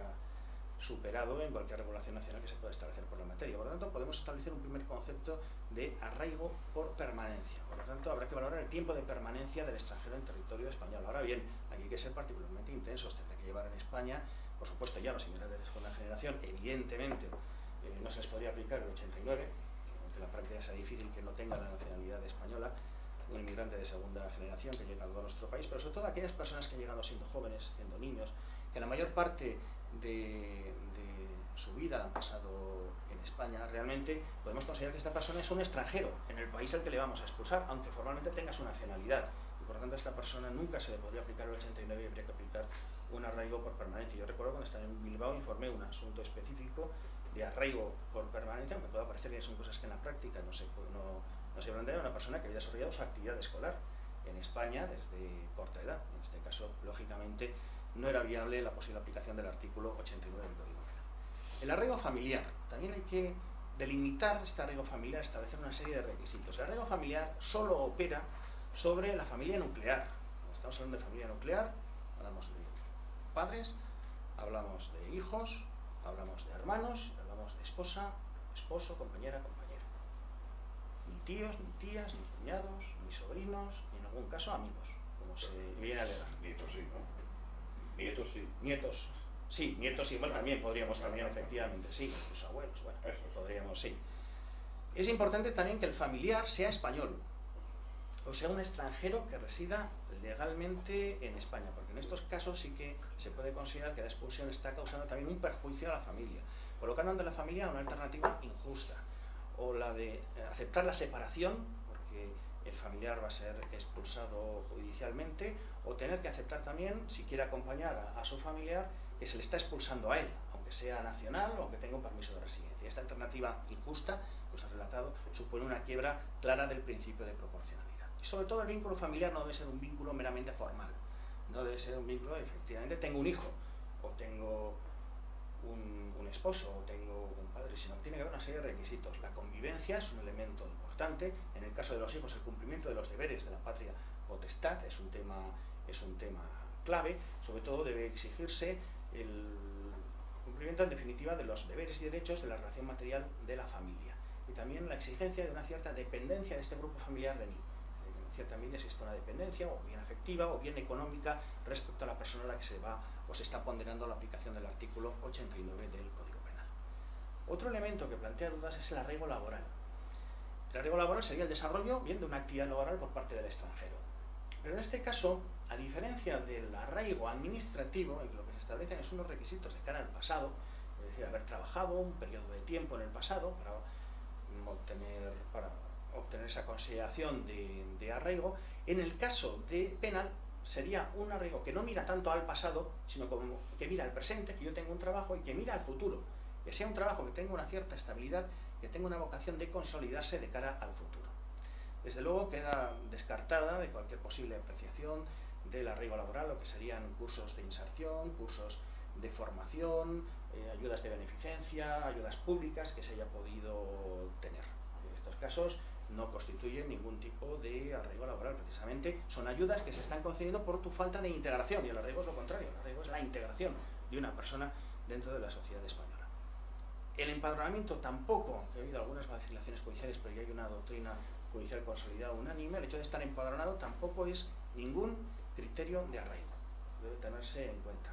superado en cualquier regulación nacional que se pueda establecer por la materia. Por lo tanto, podemos establecer un primer concepto de arraigo por permanencia. Por lo tanto, habrá que valorar el tiempo de permanencia del extranjero en territorio español. Ahora bien, aquí hay que ser particularmente intensos. Tendrá que llevar en España, por supuesto, ya los inmigrantes de segunda generación, evidentemente, no se les podría aplicar el 89, aunque la práctica sea difícil que no tenga la nacionalidad española, un inmigrante de segunda generación que llega a nuestro país, pero sobre todo aquellas personas que han llegado siendo jóvenes, siendo niños, que la mayor parte de su vida han pasado en España. Realmente podemos considerar que esta persona es un extranjero en el país al que le vamos a expulsar, aunque formalmente tenga su nacionalidad, y por lo tanto a esta persona nunca se le podría aplicar el 89 y habría que aplicar un arraigo por permanencia. Yo recuerdo cuando estaba en Bilbao informé un asunto específico de arraigo por permanencia, aunque pueda parecer que son cosas que en la práctica no se plantea, una persona que había desarrollado su actividad escolar en España desde corta edad. En este caso, lógicamente, no era viable la posible aplicación del artículo 89 del Código Penal. El arraigo familiar. También hay que delimitar este arraigo familiar, establecer una serie de requisitos. El arraigo familiar solo opera sobre la familia nuclear. Cuando estamos hablando de familia nuclear, hablamos de padres, hablamos de hijos, Hablamos de hermanos, hablamos de esposa, esposo, compañera, compañero. Ni tíos, ni tías, ni cuñados, ni sobrinos, ni en algún caso amigos, como se viene a alegar. Nietos sí, ¿no? Nietos sí. Nietos, sí, nietos igual también podríamos cambiar efectivamente, sí, incluso abuelos, bueno, Eso sí. podríamos, sí. Es importante también que el familiar sea español, o sea, un extranjero que resida legalmente en España, porque en estos casos sí que se puede considerar que la expulsión está causando también un perjuicio a la familia, colocando ante la familia una alternativa injusta, o la de aceptar la separación, porque el familiar va a ser expulsado judicialmente, o tener que aceptar también, si quiere acompañar a su familiar, que se le está expulsando a él, aunque sea nacional o aunque tenga un permiso de residencia. Esta alternativa injusta, que os he relatado, supone una quiebra clara del principio de proporcionalidad. Y sobre todo el vínculo familiar no debe ser un vínculo meramente formal, no debe ser un vínculo, efectivamente, tengo un hijo, o tengo un esposo, o tengo un padre, sino que tiene que haber una serie de requisitos. La convivencia es un elemento importante, en el caso de los hijos el cumplimiento de los deberes de la patria potestad es un tema clave, sobre todo debe exigirse el cumplimiento en definitiva de los deberes y derechos de la relación material de la familia, y también la exigencia de una cierta dependencia de este grupo familiar de mí. En cierta medida existe una dependencia, o bien afectiva o bien económica, respecto a la persona a la que se va o se está ponderando la aplicación del artículo 89 del Código Penal. Otro elemento que plantea dudas es el arraigo laboral. El arraigo laboral sería el desarrollo bien de una actividad laboral por parte del extranjero. Pero en este caso, a diferencia del arraigo administrativo, en lo que se establecen son unos requisitos de cara al pasado, es decir, haber trabajado un periodo de tiempo en el pasado para obtener esa consideración de arraigo. En el caso de penal, sería un arraigo que no mira tanto al pasado, sino como que mira al presente, que yo tengo un trabajo, y que mira al futuro, que sea un trabajo que tenga una cierta estabilidad, que tenga una vocación de consolidarse de cara al futuro. Desde luego queda descartada de cualquier posible apreciación del arraigo laboral lo que serían cursos de inserción, cursos de formación, ayudas de beneficencia, ayudas públicas que se haya podido tener. En estos casos no constituyen ningún tipo de arraigo laboral, precisamente son ayudas que se están concediendo por tu falta de integración, y el arraigo es lo contrario, el arraigo es la integración de una persona dentro de la sociedad española. El empadronamiento tampoco, he oído algunas vacilaciones judiciales, pero ya hay una doctrina judicial consolidada unánime, el hecho de estar empadronado tampoco es ningún criterio de arraigo, debe tenerse en cuenta.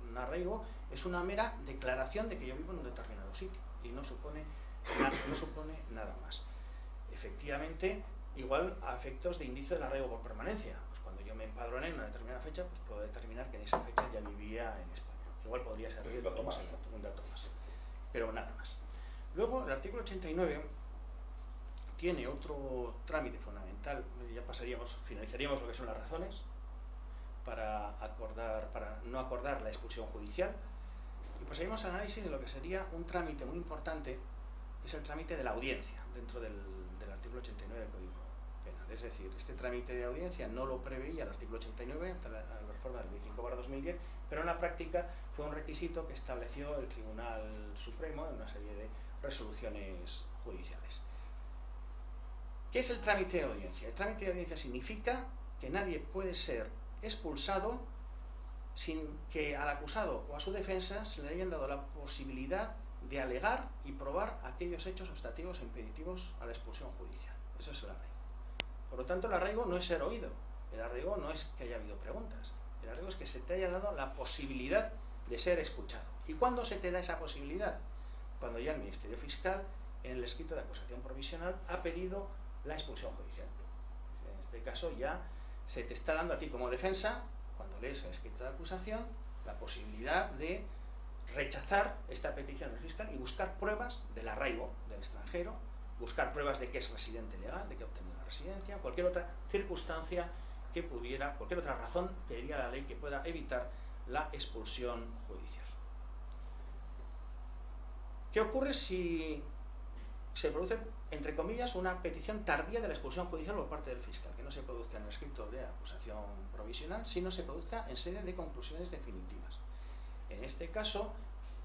Un arraigo es una mera declaración de que yo vivo en un determinado sitio y no supone nada más. Efectivamente, igual a efectos de indicio del arraigo por permanencia, pues cuando yo me empadroné en una determinada fecha, pues puedo determinar que en esa fecha ya vivía en España. Igual podría ser un dato más, pero nada más. Luego, el artículo 89 tiene otro trámite fundamental, ya finalizaríamos lo que son las razones para no acordar la expulsión judicial, y pasaríamos al análisis de lo que sería un trámite muy importante, que es el trámite de la audiencia, dentro del artículo 89 del Código Penal. Es decir, este trámite de audiencia no lo preveía el artículo 89, la reforma del 25/2010, pero en la práctica fue un requisito que estableció el Tribunal Supremo en una serie de resoluciones judiciales. ¿Qué es el trámite de audiencia? El trámite de audiencia significa que nadie puede ser expulsado sin que al acusado o a su defensa se le hayan dado la posibilidad de alegar y probar aquellos hechos obstativos e impeditivos a la expulsión judicial. Eso es el arraigo. Por lo tanto, el arraigo no es ser oído, el arraigo no es que haya habido preguntas, el arraigo es que se te haya dado la posibilidad de ser escuchado. ¿Y cuándo se te da esa posibilidad? Cuando ya el Ministerio Fiscal, en el escrito de acusación provisional, ha pedido la expulsión judicial. En este caso ya se te está dando a ti como defensa, cuando lees el escrito de acusación, la posibilidad de rechazar esta petición del fiscal y buscar pruebas del arraigo del extranjero, buscar pruebas de que es residente legal, de que ha obtenido una residencia, cualquier otra circunstancia que pudiera, cualquier otra razón que diría la ley que pueda evitar la expulsión judicial. ¿Qué ocurre si se produce, entre comillas, una petición tardía de la expulsión judicial por parte del fiscal? Que no se produzca en el escrito de acusación provisional, sino se produzca en sede de conclusiones definitivas. En este caso,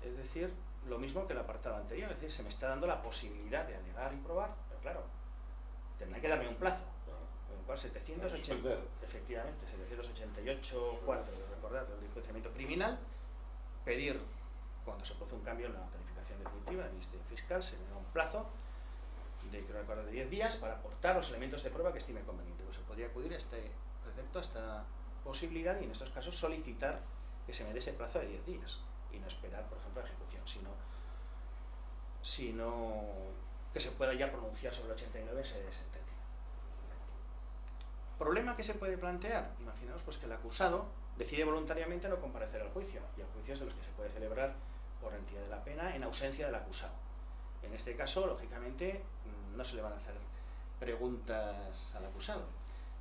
es decir, lo mismo que el apartado anterior, es decir, se me está dando la posibilidad de alegar y probar, pero claro, tendrá que darme un plazo, en el cual 788, 4, de recordar, del enjuiciamiento criminal, pedir cuando se produce un cambio en la calificación definitiva del Ministerio Fiscal, se le da un plazo de 10 días para aportar los elementos de prueba que estime conveniente. Pues se podría acudir a este precepto, a esta posibilidad, y en estos casos solicitar que se me dé ese plazo de 10 días y no esperar, por ejemplo, a ejecución, sino que se pueda ya pronunciar sobre el 89 en sede de sentencia. ¿Problema que se puede plantear? Imaginaos pues que el acusado decide voluntariamente no comparecer al juicio, y el juicio es de los que se puede celebrar por entidad de la pena en ausencia del acusado. En este caso, lógicamente, no se le van a hacer preguntas al acusado.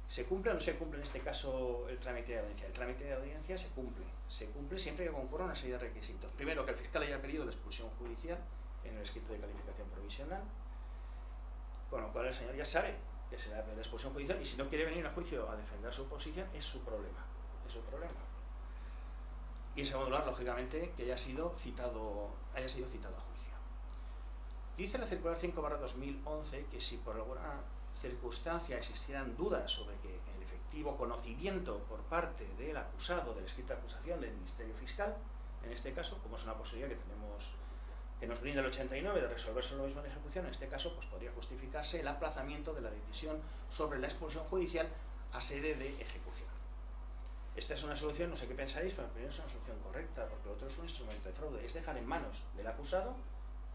¿Se cumple o no se cumple en este caso el trámite de audiencia? El trámite de audiencia se cumple siempre que concurra una serie de requisitos. Primero, que el fiscal haya pedido la expulsión judicial en el escrito de calificación provisional, con lo cual el señor ya sabe que se le va a pedir la expulsión judicial, y si no quiere venir a juicio a defender su posición, es su problema. Y en segundo lugar, lógicamente, que haya sido citado a juicio. Dice la circular 5/2011 que si por alguna circunstancia existieran dudas sobre que el efectivo conocimiento por parte del acusado del escrito de acusación del Ministerio Fiscal, en este caso, como es una posibilidad que nos brinda el 89 de resolverse lo mismo en ejecución, en este caso pues podría justificarse el aplazamiento de la decisión sobre la expulsión judicial a sede de ejecución. Esta es una solución, no sé qué pensáis, pero primero es una solución correcta, porque lo otro es un instrumento de fraude, es dejar en manos del acusado,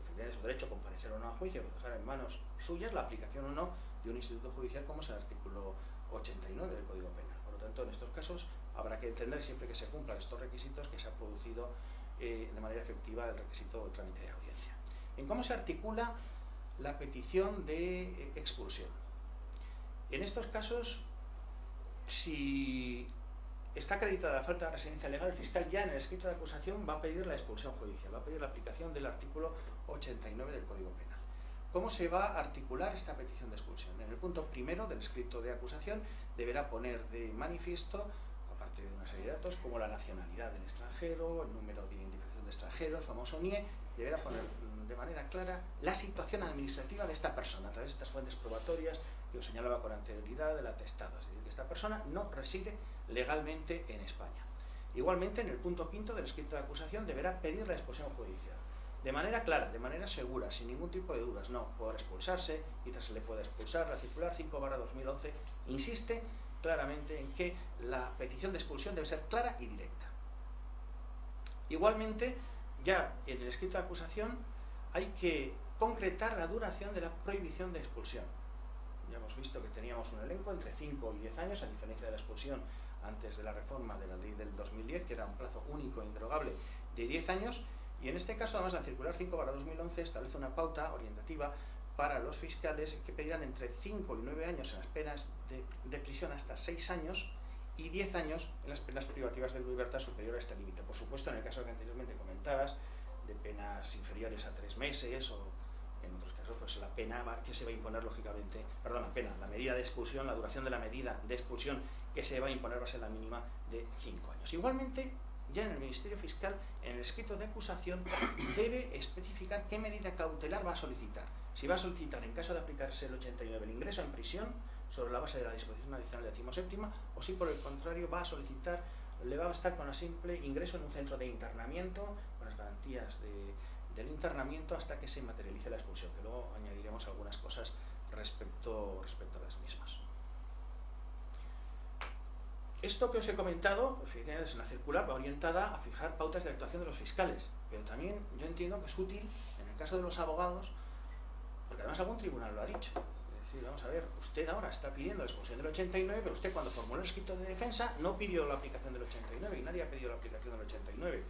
efectivamente su derecho a comparecer o no a juicio, pero dejar en manos suyas la aplicación o no de un instituto judicial como es el artículo 89 del Código Penal. Por lo tanto, en estos casos habrá que entender, siempre que se cumplan estos requisitos, que se ha producido de manera efectiva el requisito del trámite de audiencia. ¿En cómo se articula la petición de expulsión? En estos casos, si está acreditada la falta de residencia legal, el fiscal ya en el escrito de acusación va a pedir la expulsión judicial, va a pedir la aplicación del artículo 89 del Código Penal. ¿Cómo se va a articular esta petición de expulsión? En el punto primero del escrito de acusación deberá poner de manifiesto, aparte de una serie de datos, como la nacionalidad del extranjero, el número de identificación de extranjero, el famoso NIE, deberá poner de manera clara la situación administrativa de esta persona a través de estas fuentes probatorias que os señalaba con anterioridad del atestado, es decir, que esta persona no reside legalmente en España. Igualmente, en el punto quinto del escrito de acusación deberá pedir la expulsión judicial. De manera clara, de manera segura, sin ningún tipo de dudas, no podrá expulsarse, quizás se le pueda expulsar. La circular 5/2011 insiste claramente en que la petición de expulsión debe ser clara y directa. Igualmente, ya en el escrito de acusación hay que concretar la duración de la prohibición de expulsión. Ya hemos visto que teníamos un elenco entre 5 y 10 años, a diferencia de la expulsión antes de la reforma de la ley del 2010, que era un plazo único e inderogable de 10 años, y en este caso, además, la circular 5/2011 establece una pauta orientativa para los fiscales que pedirán entre 5 y 9 años en las penas de prisión hasta 6 años y 10 años en las penas privativas de libertad superior a este límite. Por supuesto, en el caso que anteriormente comentabas, de penas inferiores a 3 meses o en otros casos, pues la pena que se va a imponer, lógicamente, la medida de expulsión, la duración de la medida de expulsión que se va a imponer va a ser la mínima de 5 años. Igualmente, ya en el Ministerio Fiscal, en el escrito de acusación, debe especificar qué medida cautelar va a solicitar. Si va a solicitar, en caso de aplicarse el 89, el ingreso en prisión sobre la base de la disposición adicional de 17ª, o si por el contrario va a solicitar, le va a bastar con la simple ingreso en un centro de internamiento, con las garantías del internamiento hasta que se materialice la expulsión, que luego añadiremos algunas cosas respecto a las mismas. Esto que os he comentado, efectivamente, es una circular, va orientada a fijar pautas de actuación de los fiscales, pero también yo entiendo que es útil en el caso de los abogados, porque además algún tribunal lo ha dicho. Es decir, vamos a ver, usted ahora está pidiendo la expulsión del 89, pero usted cuando formuló el escrito de defensa no pidió la aplicación del 89 y nadie ha pedido la aplicación del 89.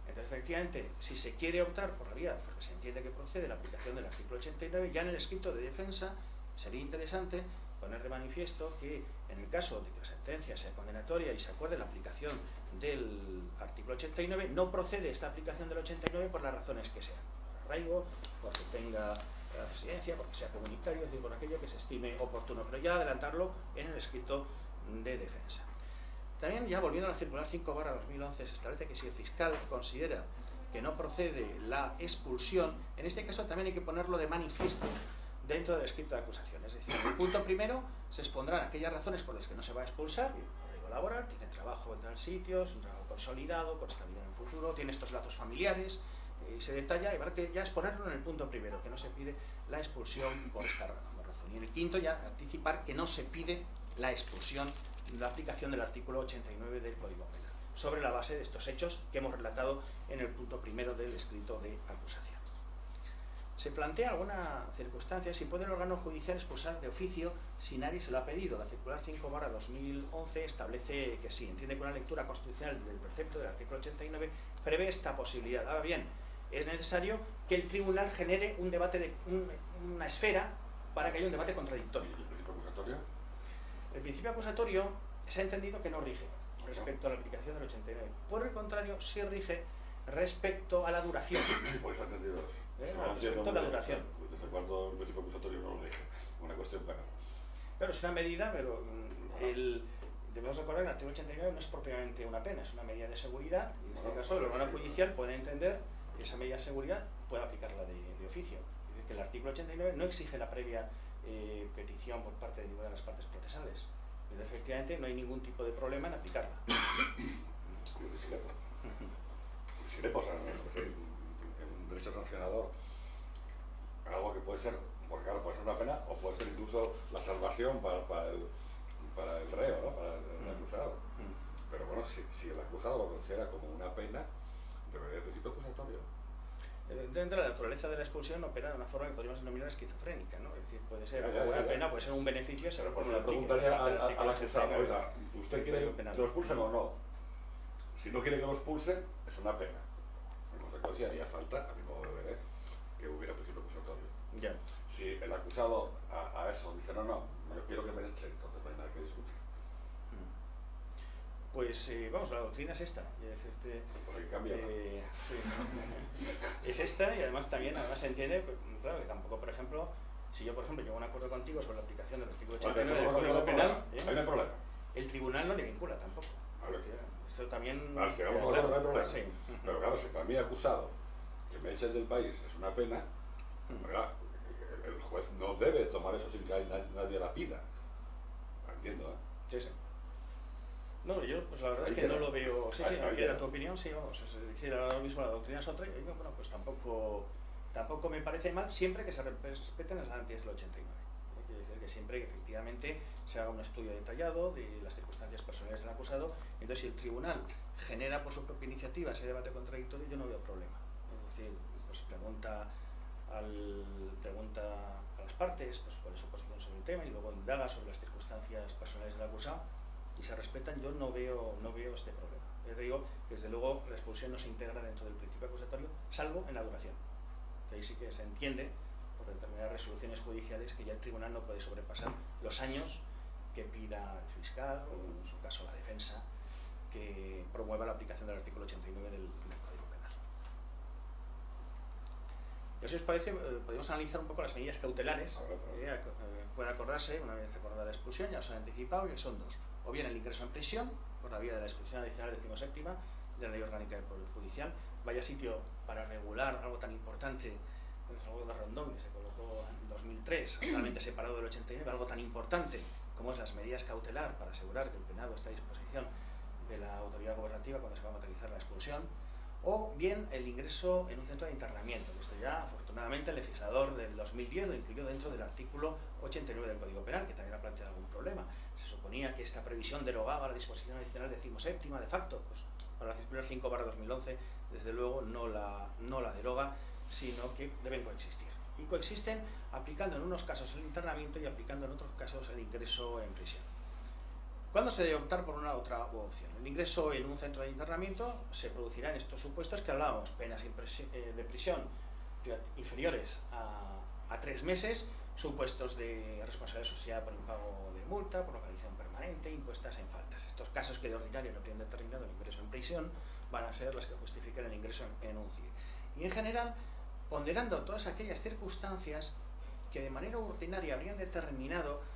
Entonces, efectivamente, si se quiere optar por la vía, porque se entiende que procede la aplicación del artículo 89, ya en el escrito de defensa sería interesante poner de manifiesto que en el caso de que la sentencia sea condenatoria y se acuerde la aplicación del artículo 89, no procede esta aplicación del 89 por las razones que sean, por arraigo, porque tenga residencia, porque sea comunitario, es decir, por aquello que se estime oportuno, pero ya adelantarlo en el escrito de defensa. También, ya volviendo a la circular 5/2011, se establece que si el fiscal considera que no procede la expulsión, en este caso también hay que ponerlo de manifiesto dentro del escrito de acusación. Es decir, en el punto primero se expondrán aquellas razones por las que no se va a expulsar, laboral, tiene trabajo en tal sitio, es un trabajo consolidado, con estabilidad en el futuro, tiene estos lazos familiares, se detalla, y verdad que ya es ponerlo en el punto primero, que no se pide la expulsión por esta razón. Y en el quinto ya anticipar que no se pide la expulsión, la aplicación del artículo 89 del Código Penal, sobre la base de estos hechos que hemos relatado en el punto primero del escrito de acusación. Se plantea alguna circunstancia si puede el órgano judicial expulsar de oficio si nadie se lo ha pedido. La circular 5/2011 establece que sí, entiende que una lectura constitucional del precepto del artículo 89 prevé esta posibilidad. Ahora bien, es necesario que el tribunal genere un debate de una esfera para que haya un debate contradictorio. ¿El principio acusatorio? El principio acusatorio se ha entendido que no rige respecto a la aplicación del 89. Por el contrario, sí rige respecto a la duración. Por eso ha entendido eso. Respecto a la duración. ¿Desde cuándo el principio acusatorio no lo rige? Una cuestión penal. Claro, es una medida, pero debemos recordar que el artículo 89 no es propiamente una pena, es una medida de seguridad, y en este caso el órgano judicial puede entender que esa medida de seguridad puede aplicarla de oficio. Es decir, que el artículo 89 no exige la previa petición por parte de ninguna de las partes procesales. Pero efectivamente no hay ningún tipo de problema en aplicarla. En un derecho sancionador, algo que puede ser, porque claro, puede ser una pena o puede ser incluso la salvación para el reo, ¿no? Para el acusado. Pero bueno, si el acusado lo considera como una pena, debería el principio acusatorio. Evidentemente la naturaleza de la expulsión opera de una forma que podríamos denominar esquizofrénica, ¿no? Es decir, puede ser una pena, puede ser un beneficio. Pero pues le preguntaría al acusado, oiga, ¿usted quiere que lo expulsen o no? Si no quiere que lo expulsen, es una pena. En consecuencia haría falta, a mi modo de ver, que hubiera principio acusatorio. Ya. Si el acusado a eso dice, no, yo quiero que me echen, entonces no hay nada que discutir. Pues vamos, la doctrina es esta. Porque cambia, ¿no? Es esta, y además también se entiende, claro, que tampoco, por ejemplo, si yo, por ejemplo, llego a un acuerdo contigo sobre la aplicación del artículo 89 del Código Penal, ahí no hay problema. El tribunal no le vincula tampoco. Esto también... Si hagamos acuerdo no hay problema. Sí. Pero claro, si para mí acusado que me echen del país es una pena, ¿verdad? El juez no debe tomar eso sin que nadie la pida. Entiendo, ¿eh? Sí, sí. No, yo pues la verdad es que no lo veo... Sí, no queda tu opinión, sí, vamos. Es decir, ahora mismo la doctrina es otra y bueno, pues tampoco me parece mal siempre que se respeten las garantías del 89. Quiere decir que siempre que efectivamente se haga un estudio detallado de las circunstancias personales del acusado. Entonces, si el tribunal genera por su propia iniciativa ese debate contradictorio, yo no veo problema. Es decir, pues pregunta a las partes pues, cuál es su posición sobre el tema y luego indaga sobre las circunstancias personales del acusado y se respetan, yo no veo este problema. Les digo, desde luego, la expulsión no se integra dentro del principio acusatorio, salvo en la duración. Que ahí sí que se entiende, por determinadas resoluciones judiciales, que ya el tribunal no puede sobrepasar los años que pida el fiscal, o en su caso la defensa, que promueva la aplicación del artículo 89 del Código Penal. Y si os parece, podemos analizar un poco las medidas cautelares. Pueden acordarse, una vez acordada la expulsión, ya os han anticipado, que son dos. O bien el ingreso en prisión, por la vía de la disposición adicional 17ª de la Ley Orgánica del Poder Judicial. Vaya sitio para regular algo tan importante, es algo de Rondón, que se colocó en 2003, totalmente separado del 89, algo tan importante como es las medidas cautelar para asegurar que el penado está a disposición de la autoridad gobernativa cuando se va a materializar la expulsión. O bien el ingreso en un centro de internamiento. Esto ya, afortunadamente, el legislador del 2010 lo incluyó dentro del artículo 89 del Código Penal, que también ha planteado algún problema. Se suponía que esta previsión derogaba la disposición adicional 17ª de facto. Pues para la circular 5/2011, desde luego, no la deroga, sino que deben coexistir. Y coexisten aplicando en unos casos el internamiento y aplicando en otros casos el ingreso en prisión. ¿Cuándo se debe optar por una otra opción? El ingreso en un centro de internamiento se producirá en estos supuestos que hablábamos, penas de prisión inferiores a 3 meses, supuestos de responsabilidad social por impago de multa, por localización permanente, impuestas en faltas. Estos casos que de ordinario no tienen determinado el ingreso en prisión van a ser los que justifiquen el ingreso en un CIE. Y en general, ponderando todas aquellas circunstancias que de manera ordinaria habrían determinado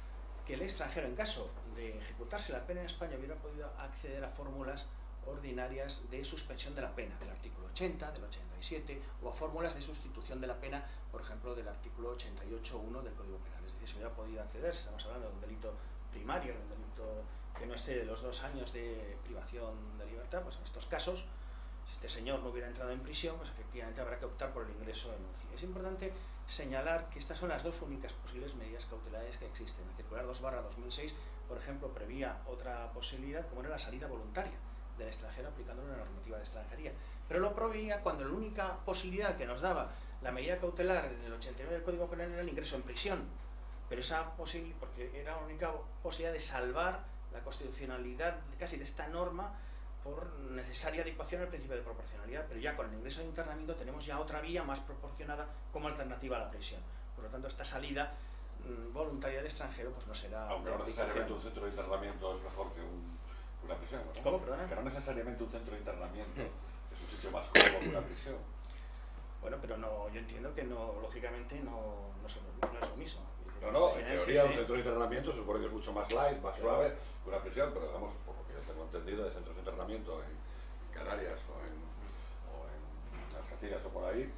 que el extranjero, en caso de ejecutarse la pena en España, hubiera podido acceder a fórmulas ordinarias de suspensión de la pena, del artículo 80, del 87, o a fórmulas de sustitución de la pena, por ejemplo, del artículo 88.1 del Código Penal. Es decir, se hubiera podido acceder, si estamos hablando de un delito primario, de un delito que no esté de los 2 años de privación de libertad, pues en estos casos, si este señor no hubiera entrado en prisión, pues efectivamente habrá que optar por el ingreso en UCI. Es importante señalar que estas son las 2 únicas posibles medidas cautelares que existen. La circular 2/2006, por ejemplo, prevía otra posibilidad, como era la salida voluntaria del extranjero aplicando una normativa de extranjería. Pero lo prohibía cuando la única posibilidad que nos daba la medida cautelar en el 89 del Código Penal era el ingreso en prisión. Pero esa posibilidad, porque era la única posibilidad de salvar la constitucionalidad casi de esta norma por necesaria adecuación al principio de proporcionalidad, pero ya con el ingreso de internamiento tenemos ya otra vía más proporcionada como alternativa a la prisión. Por lo tanto, esta salida voluntaria del extranjero pues no será... Aunque no necesariamente un centro de internamiento es mejor que una prisión, ¿no? ¿Cómo, perdona? Que no necesariamente un centro de internamiento es un sitio más cómodo que una prisión. Bueno, pero no, yo entiendo que no, lógicamente no es lo mismo. No, en teoría un centro de internamiento supone que es mucho más light, más suave que una prisión, pero vamos, por lo que yo tengo entendido de centros de internamiento en Canarias o en Algeciras o por ahí,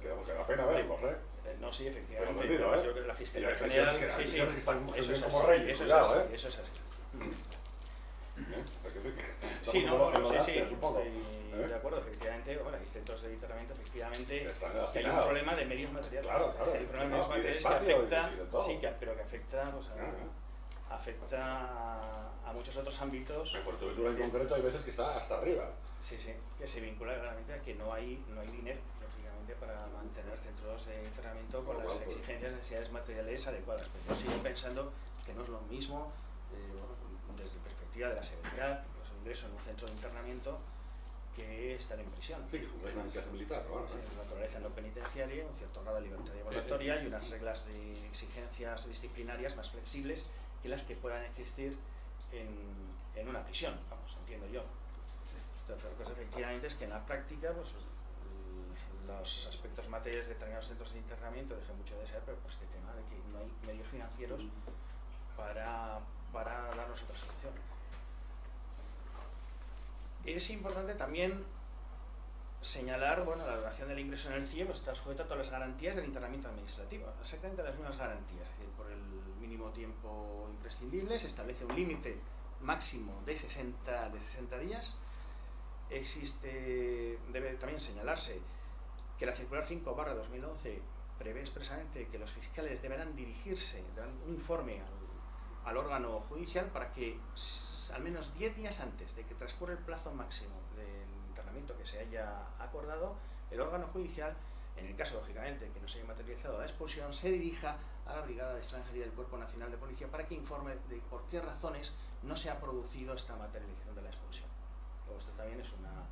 que da pena verlos, ¿eh? No, sí, efectivamente. Pero Yo creo que la Fiscalía hay General... prisiones que están eso es como así, reyes, eso cuidado, es así, eso es así. Sí, un poco, de acuerdo, efectivamente, bueno, hay centros de internamiento, efectivamente, que hay un problema de medios materiales. Claro, hay un problema de medios materiales que afecta, pero que afecta, pues, afecta a muchos otros ámbitos. En Fuerteventura en concreto hay veces que está hasta arriba. Sí, que se vincula claramente a que no hay dinero, lógicamente, para mantener centros de internamiento con las exigencias y necesidades materiales adecuadas. Pero yo sigo pensando que no es lo mismo, desde la perspectiva de la seguridad, los ingresos en un centro de internamiento, que estar en prisión. Sí, que es un régimen militar, ¿no? Sí, una naturaleza no penitenciaria, un cierto grado de libertad evaluatoria y unas reglas de exigencias disciplinarias más flexibles que las que puedan existir en una prisión, vamos, entiendo yo. Entonces, lo que efectivamente es que en la práctica, pues, los aspectos materiales de determinados centros de internamiento dejan mucho de desear, pero por este tema de que no hay medios financieros para darnos otra solución. Es importante también señalar, la duración del ingreso en el CIE está sujeta a todas las garantías del internamiento administrativo, exactamente las mismas garantías, es decir, por el mínimo tiempo imprescindible, se establece un límite máximo de 60 días. Debe también señalarse que la circular 5/2011 prevé expresamente que los fiscales deberán dirigirse, darán un informe al órgano judicial para que al menos 10 días antes de que transcurra el plazo máximo del internamiento que se haya acordado, el órgano judicial, en el caso lógicamente que no se haya materializado la expulsión, se dirija a la Brigada de Extranjería del Cuerpo Nacional de Policía para que informe de por qué razones no se ha producido esta materialización de la expulsión. Luego, esto también es una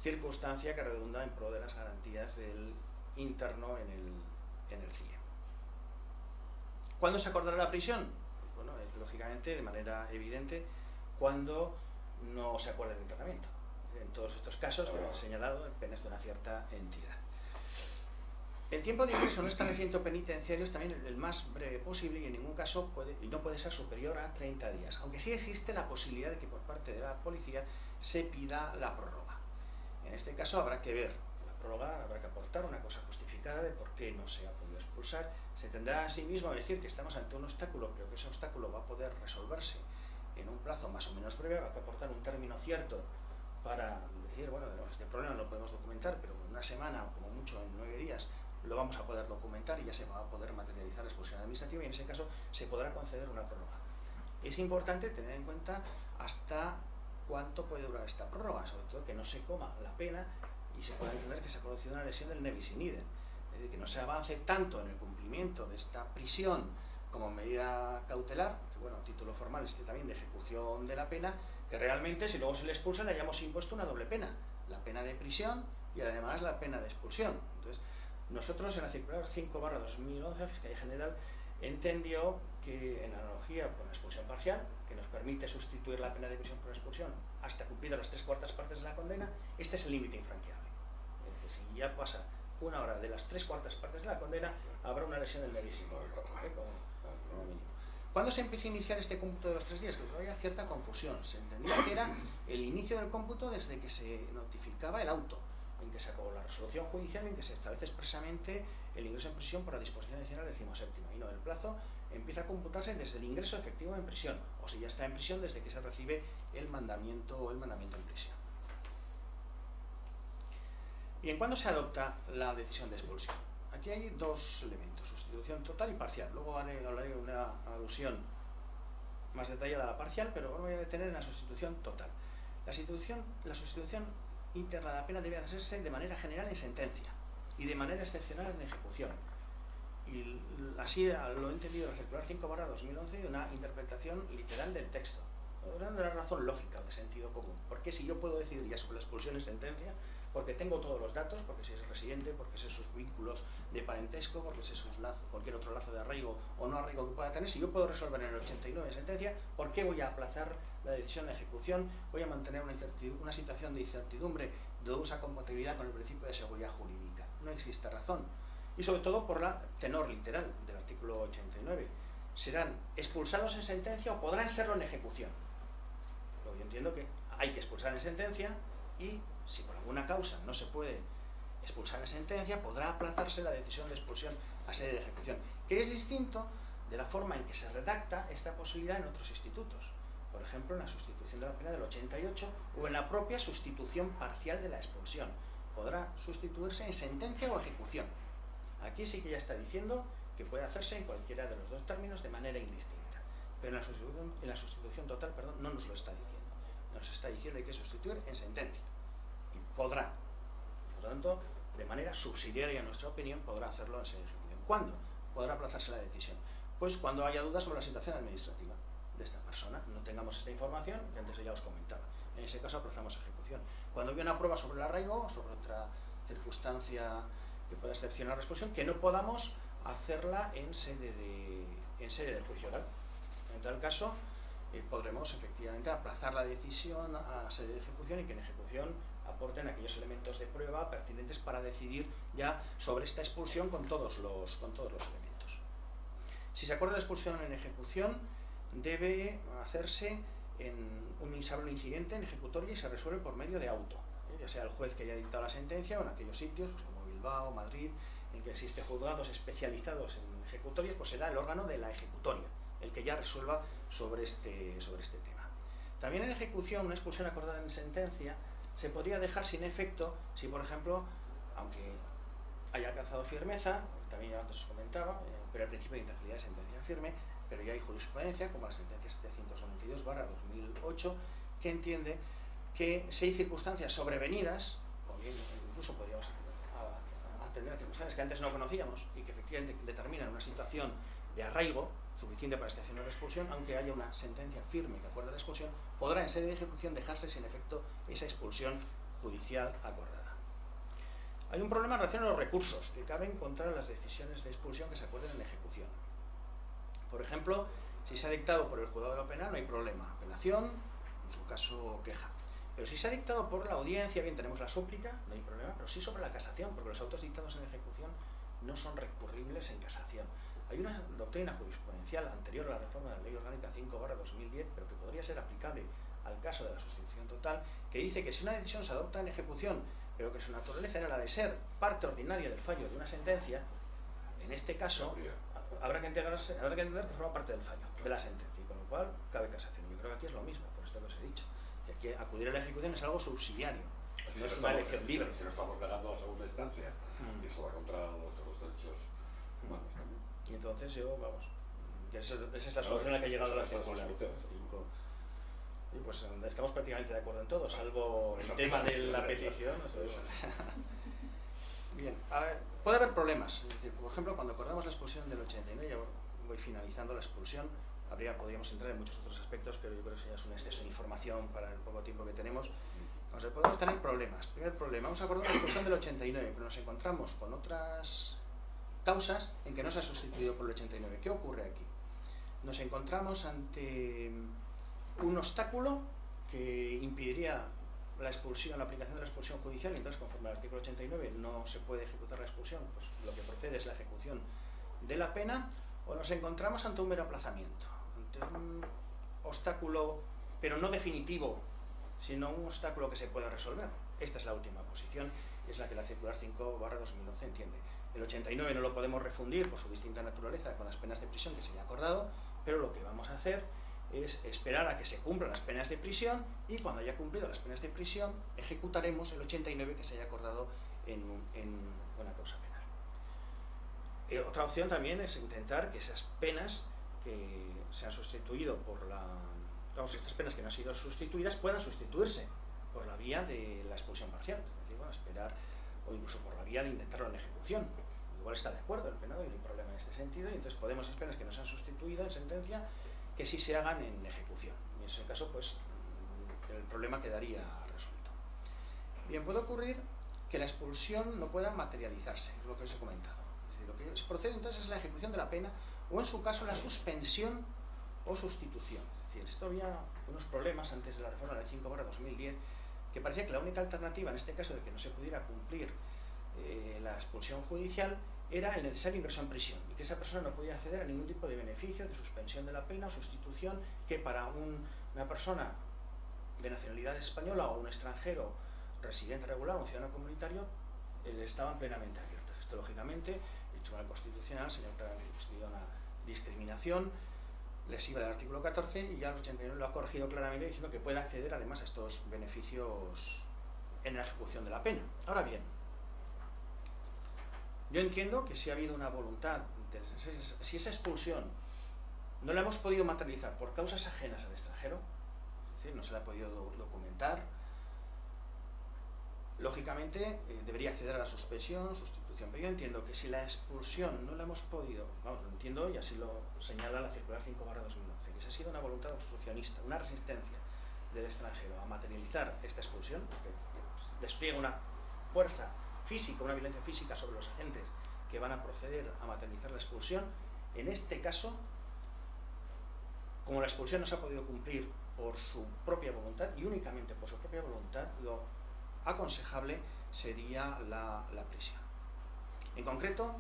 circunstancia que redunda en pro de las garantías del interno en el CIE. ¿Cuándo se acordará la prisión? Pues bueno, lógicamente, de manera evidente, cuando no se acuerde el internamiento. En todos estos casos, como he señalado, en penas de una cierta entidad. El tiempo de ingreso en un establecimiento penitenciario es también el más breve posible y en ningún caso no puede ser superior a 30 días, aunque sí existe la posibilidad de que por parte de la policía se pida la prórroga. En este caso habrá que ver la prórroga, habrá que aportar una cosa justificada de por qué no se ha podido expulsar. Se tendrá asimismo a decir que estamos ante un obstáculo, pero que ese obstáculo va a poder resolverse en un plazo más o menos breve, habrá que aportar un término cierto para decir, este problema lo podemos documentar, pero en una semana o como mucho en 9 días lo vamos a poder documentar y ya se va a poder materializar la expulsión administrativa y en ese caso se podrá conceder una prórroga. Es importante tener en cuenta hasta cuánto puede durar esta prórroga, sobre todo que no se coma la pena y se pueda entender que se ha producido una lesión del nebis in idem, es decir, que no se avance tanto en el cumplimiento de esta prisión como medida cautelar, que título formal es también de ejecución de la pena, que realmente si luego se le expulsan le hayamos impuesto una doble pena, la pena de prisión y además la pena de expulsión. Entonces, nosotros en la circular 5/2011 la Fiscalía General entendió que en analogía con la expulsión parcial, que nos permite sustituir la pena de prisión por la expulsión hasta cumplidas las 3/4 partes de la condena, este es el límite infranqueable. Es decir, si ya pasa una hora de las 3/4 partes de la condena, habrá una lesión del nebis in idem, como mínimo. ¿Cuándo se empieza a iniciar este cómputo de los 3 días? Que había cierta confusión. Se entendía que era el inicio del cómputo desde que se notificaba el auto, en que se acabó la resolución judicial en que se establece expresamente el ingreso en prisión por la disposición adicional 17ª. Y no, el plazo empieza a computarse desde el ingreso efectivo en prisión, o si ya está en prisión, desde que se recibe el mandamiento en prisión. Bien, ¿cuándo se adopta la decisión de expulsión? Aquí hay dos elementos, sustitución total y parcial. Luego haré una alusión más detallada a la parcial, pero ahora voy a detener en la sustitución total. La sustitución íntegra de la pena debe hacerse de manera general en sentencia y de manera excepcional en ejecución. Y así lo he entendido la circular 5/2011, una interpretación literal del texto. Una razón lógica o de sentido común. Porque si yo puedo decidir ya sobre la expulsión en sentencia, porque tengo todos los datos, porque si es residente, porque sé sus vínculos de parentesco, porque sé sus lazos, cualquier otro lazo de arraigo o no arraigo que pueda tener, si yo puedo resolver en el 89 en sentencia, ¿por qué voy a aplazar la decisión de ejecución? Voy a mantener una situación de incertidumbre, de dudosa compatibilidad con el principio de seguridad jurídica. No existe razón. Y sobre todo por la tenor literal del artículo 89. ¿Serán expulsados en sentencia o podrán serlo en ejecución? Luego yo entiendo que hay que expulsar en sentencia y si por alguna causa no se puede expulsar en sentencia, podrá aplazarse la decisión de expulsión a sede de ejecución, que es distinto de la forma en que se redacta esta posibilidad en otros institutos. Por ejemplo, en la sustitución de la pena del 88 o en la propia sustitución parcial de la expulsión. Podrá sustituirse en sentencia o ejecución. Aquí sí que ya está diciendo que puede hacerse en cualquiera de los dos términos de manera indistinta. Pero en la sustitución total, no nos lo está diciendo. Nos está diciendo que hay que sustituir en sentencia. Y podrá. Por lo tanto, de manera subsidiaria, en nuestra opinión, podrá hacerlo en sede de ejecución. ¿Cuándo podrá aplazarse la decisión? Pues cuando haya dudas sobre la situación administrativa de esta persona. No tengamos esta información, que antes ya os comentaba. En ese caso aplazamos ejecución. Cuando haya una prueba sobre el arraigo o sobre otra circunstancia que pueda excepcionar la expulsión, que no podamos hacerla en sede del juicio oral. En tal caso, podremos efectivamente aplazar la decisión a sede de ejecución y que en ejecución aporten aquellos elementos de prueba pertinentes para decidir ya sobre esta expulsión con todos los elementos. Si se acuerda la expulsión en ejecución, debe hacerse sobre un incidente en ejecutoria y se resuelve por medio de auto, ya sea el juez que haya dictado la sentencia o en aquellos sitios pues como Bilbao, Madrid, en que existen juzgados especializados en ejecutorias, pues será el órgano de la ejecutoria el que ya resuelva sobre este tema. También en ejecución, una expulsión acordada en sentencia se podría dejar sin efecto si, por ejemplo, aunque haya alcanzado firmeza, también ya antes os comentaba, pero el principio de intranquilidad de sentencia firme, pero ya hay jurisprudencia, como la sentencia 792/2008, que entiende que si hay circunstancias sobrevenidas, o bien incluso podríamos atender a circunstancias que antes no conocíamos y que efectivamente determinan una situación de arraigo suficiente para excepcionar la expulsión, aunque haya una sentencia firme que acuerde la expulsión, podrá en sede de ejecución dejarse sin efecto esa expulsión judicial acordada. Hay un problema en relación a los recursos que caben contra las decisiones de expulsión que se acuerden en ejecución. Por ejemplo, si se ha dictado por el juzgado de lo penal no hay problema, apelación, en su caso queja. Pero si se ha dictado por la audiencia, bien, tenemos la súplica, no hay problema, pero sí sobre la casación, porque los autos dictados en ejecución no son recurribles en casación. Hay una doctrina jurisprudencial anterior a la reforma de la Ley Orgánica 5/2010, pero que podría ser aplicable al caso de la sustitución total, que dice que si una decisión se adopta en ejecución, pero que su naturaleza era la de ser parte ordinaria del fallo de una sentencia, en este caso habrá que entender que forma parte del fallo de la sentencia, y con lo cual cabe casación. Yo creo que aquí es lo mismo, por esto que os he dicho, que aquí acudir a la ejecución es algo subsidiario, no es una elección libre. Si no estamos negando a segunda instancia, y eso va contra nuestros derechos humanos también. Y entonces esa es la solución a la que ha llegado la circular 5. Y pues estamos prácticamente de acuerdo en todo, salvo el tema de la petición. Bien, puede haber problemas. Es decir, por ejemplo, cuando acordamos la expulsión del 89, ya voy finalizando la expulsión, podríamos entrar en muchos otros aspectos, pero yo creo que eso ya es un exceso de información para el poco tiempo que tenemos. Entonces, podemos tener problemas. Primer problema, vamos a acordar la expulsión del 89, pero nos encontramos con otras causas en que no se ha sustituido por el 89. ¿Qué ocurre aquí? Nos encontramos ante un obstáculo que impediría la aplicación de la expulsión judicial, y entonces, conforme al artículo 89, no se puede ejecutar la expulsión, pues lo que procede es la ejecución de la pena, o nos encontramos ante un mero aplazamiento, ante un obstáculo, pero no definitivo, sino un obstáculo que se pueda resolver. Esta es la última posición, es la que la circular 5/2011 entiende. El 89 no lo podemos refundir por su distinta naturaleza con las penas de prisión que se haya acordado, pero lo que vamos a hacer es esperar a que se cumplan las penas de prisión y cuando haya cumplido las penas de prisión ejecutaremos el 89 que se haya acordado en una causa penal. Otra opción también es intentar que esas penas que se han sustituido estas penas que no han sido sustituidas puedan sustituirse por la vía de la expulsión parcial, es decir, bueno, esperar, o incluso por la vía de intentarlo en ejecución. Igual está de acuerdo el penado y no hay problema en este sentido, y entonces podemos hacer penas que no se han sustituido en sentencia que sí se hagan en ejecución. Y en ese caso, pues, el problema quedaría resuelto. Bien, puede ocurrir que la expulsión no pueda materializarse, es lo que os he comentado. Es decir, lo que se procede entonces es la ejecución de la pena o en su caso la suspensión o sustitución. Es decir, esto había unos problemas antes de la reforma de la 5/2010 que parecía que la única alternativa en este caso de que no se pudiera cumplir la expulsión judicial era el necesario ingreso en prisión y que esa persona no podía acceder a ningún tipo de beneficio de suspensión de la pena o sustitución que para una persona de nacionalidad española o un extranjero residente regular o un ciudadano comunitario le estaban plenamente abiertos. Esto, lógicamente, el Tribunal Constitucional señala claramente que constituía una discriminación lesiva del artículo 14 y ya el 89 lo ha corregido claramente diciendo que puede acceder además a estos beneficios en la ejecución de la pena. Ahora bien, yo entiendo que si ha habido una voluntad, si esa expulsión no la hemos podido materializar por causas ajenas al extranjero, es decir, no se la ha podido documentar, lógicamente debería acceder a la suspensión, sustitución. Pero yo entiendo que si la expulsión no la hemos podido, vamos, lo entiendo y así lo señala la circular 5/2011, que si ha sido una voluntad obstruccionista, una resistencia del extranjero a materializar esta expulsión, que despliega una fuerza física, una violencia física sobre los agentes que van a proceder a materializar la expulsión, en este caso, como la expulsión no se ha podido cumplir por su propia voluntad y únicamente por su propia voluntad, lo aconsejable sería la prisión. En concreto,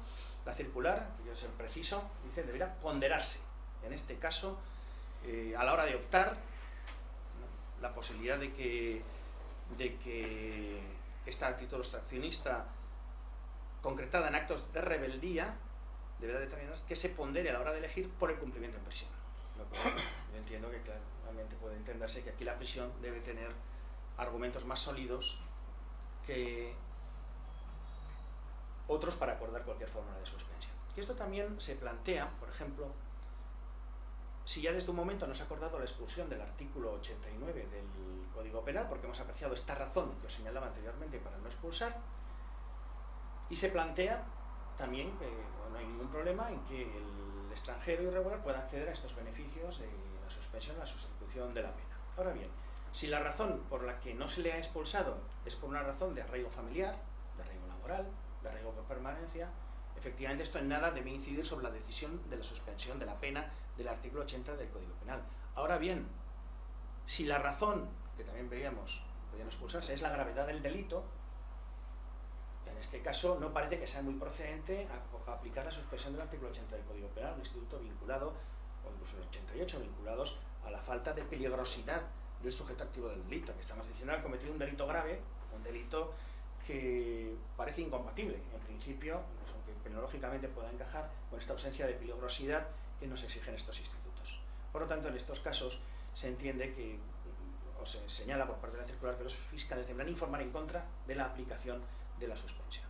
la circular, que quiero ser preciso, dice deberá ponderarse, en este caso, a la hora de optar, ¿no?, la posibilidad de que esta actitud obstruccionista concretada en actos de rebeldía deberá determinar que se pondere a la hora de elegir por el cumplimiento en prisión. Yo entiendo que claramente puede entenderse que aquí la prisión debe tener argumentos más sólidos que otros para acordar cualquier fórmula de suspensión. Y esto también se plantea, por ejemplo, si ya desde un momento no se ha acordado la expulsión del artículo 89 del Código Penal, porque hemos apreciado esta razón que os señalaba anteriormente para no expulsar, y se plantea también que no hay ningún problema en que el extranjero irregular pueda acceder a estos beneficios de la suspensión, la sustitución de la pena. Ahora bien, si la razón por la que no se le ha expulsado es por una razón de arraigo familiar, de arraigo laboral, de arraigo por permanencia, efectivamente esto en nada debe incidir sobre la decisión de la suspensión de la pena del artículo 80 del Código Penal. Ahora bien, si la razón, que también veíamos, podían expulsarse, es la gravedad del delito, en este caso no parece que sea muy procedente a aplicar la suspensión del artículo 80 del Código Penal, un instituto vinculado, o incluso el 88, vinculados a la falta de peligrosidad del sujeto activo del delito, que estamos diciendo ha cometido un delito grave, un delito que parece incompatible, en principio, aunque penológicamente pueda encajar con esta ausencia de peligrosidad que nos exigen estos institutos. Por lo tanto, en estos casos se entiende que, o se señala por parte de la circular, que los fiscales deberán informar en contra de la aplicación de la suspensión.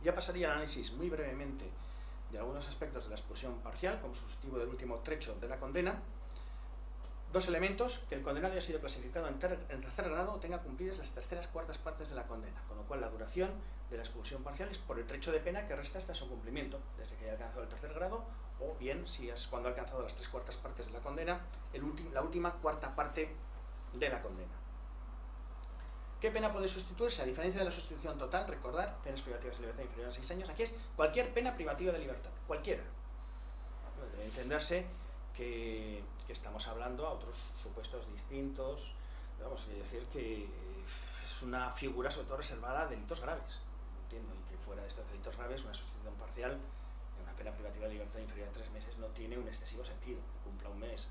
Ya pasaría al análisis muy brevemente de algunos aspectos de la expulsión parcial, como sustitutivo del último trecho de la condena. Dos elementos: que el condenado haya sido clasificado en tercer grado o tenga cumplidas las terceras cuartas partes de la condena, con lo cual la duración de la expulsión parcial es por el trecho de pena que resta hasta su cumplimiento, desde que haya alcanzado el tercer grado, o bien, si es cuando ha alcanzado las tres cuartas partes de la condena, la última cuarta parte de la condena. ¿Qué pena puede sustituirse? A diferencia de la sustitución total, recordar, penas privativas de libertad inferiores a 6 años, aquí es cualquier pena privativa de libertad, cualquiera. Debe entenderse que estamos hablando a otros supuestos distintos, vamos a decir que es una figura sobre todo reservada a delitos graves, entiendo, y que fuera de estos delitos graves una sustitución parcial de una pena privativa de libertad inferior a 3 meses no tiene un excesivo sentido, que cumpla un mes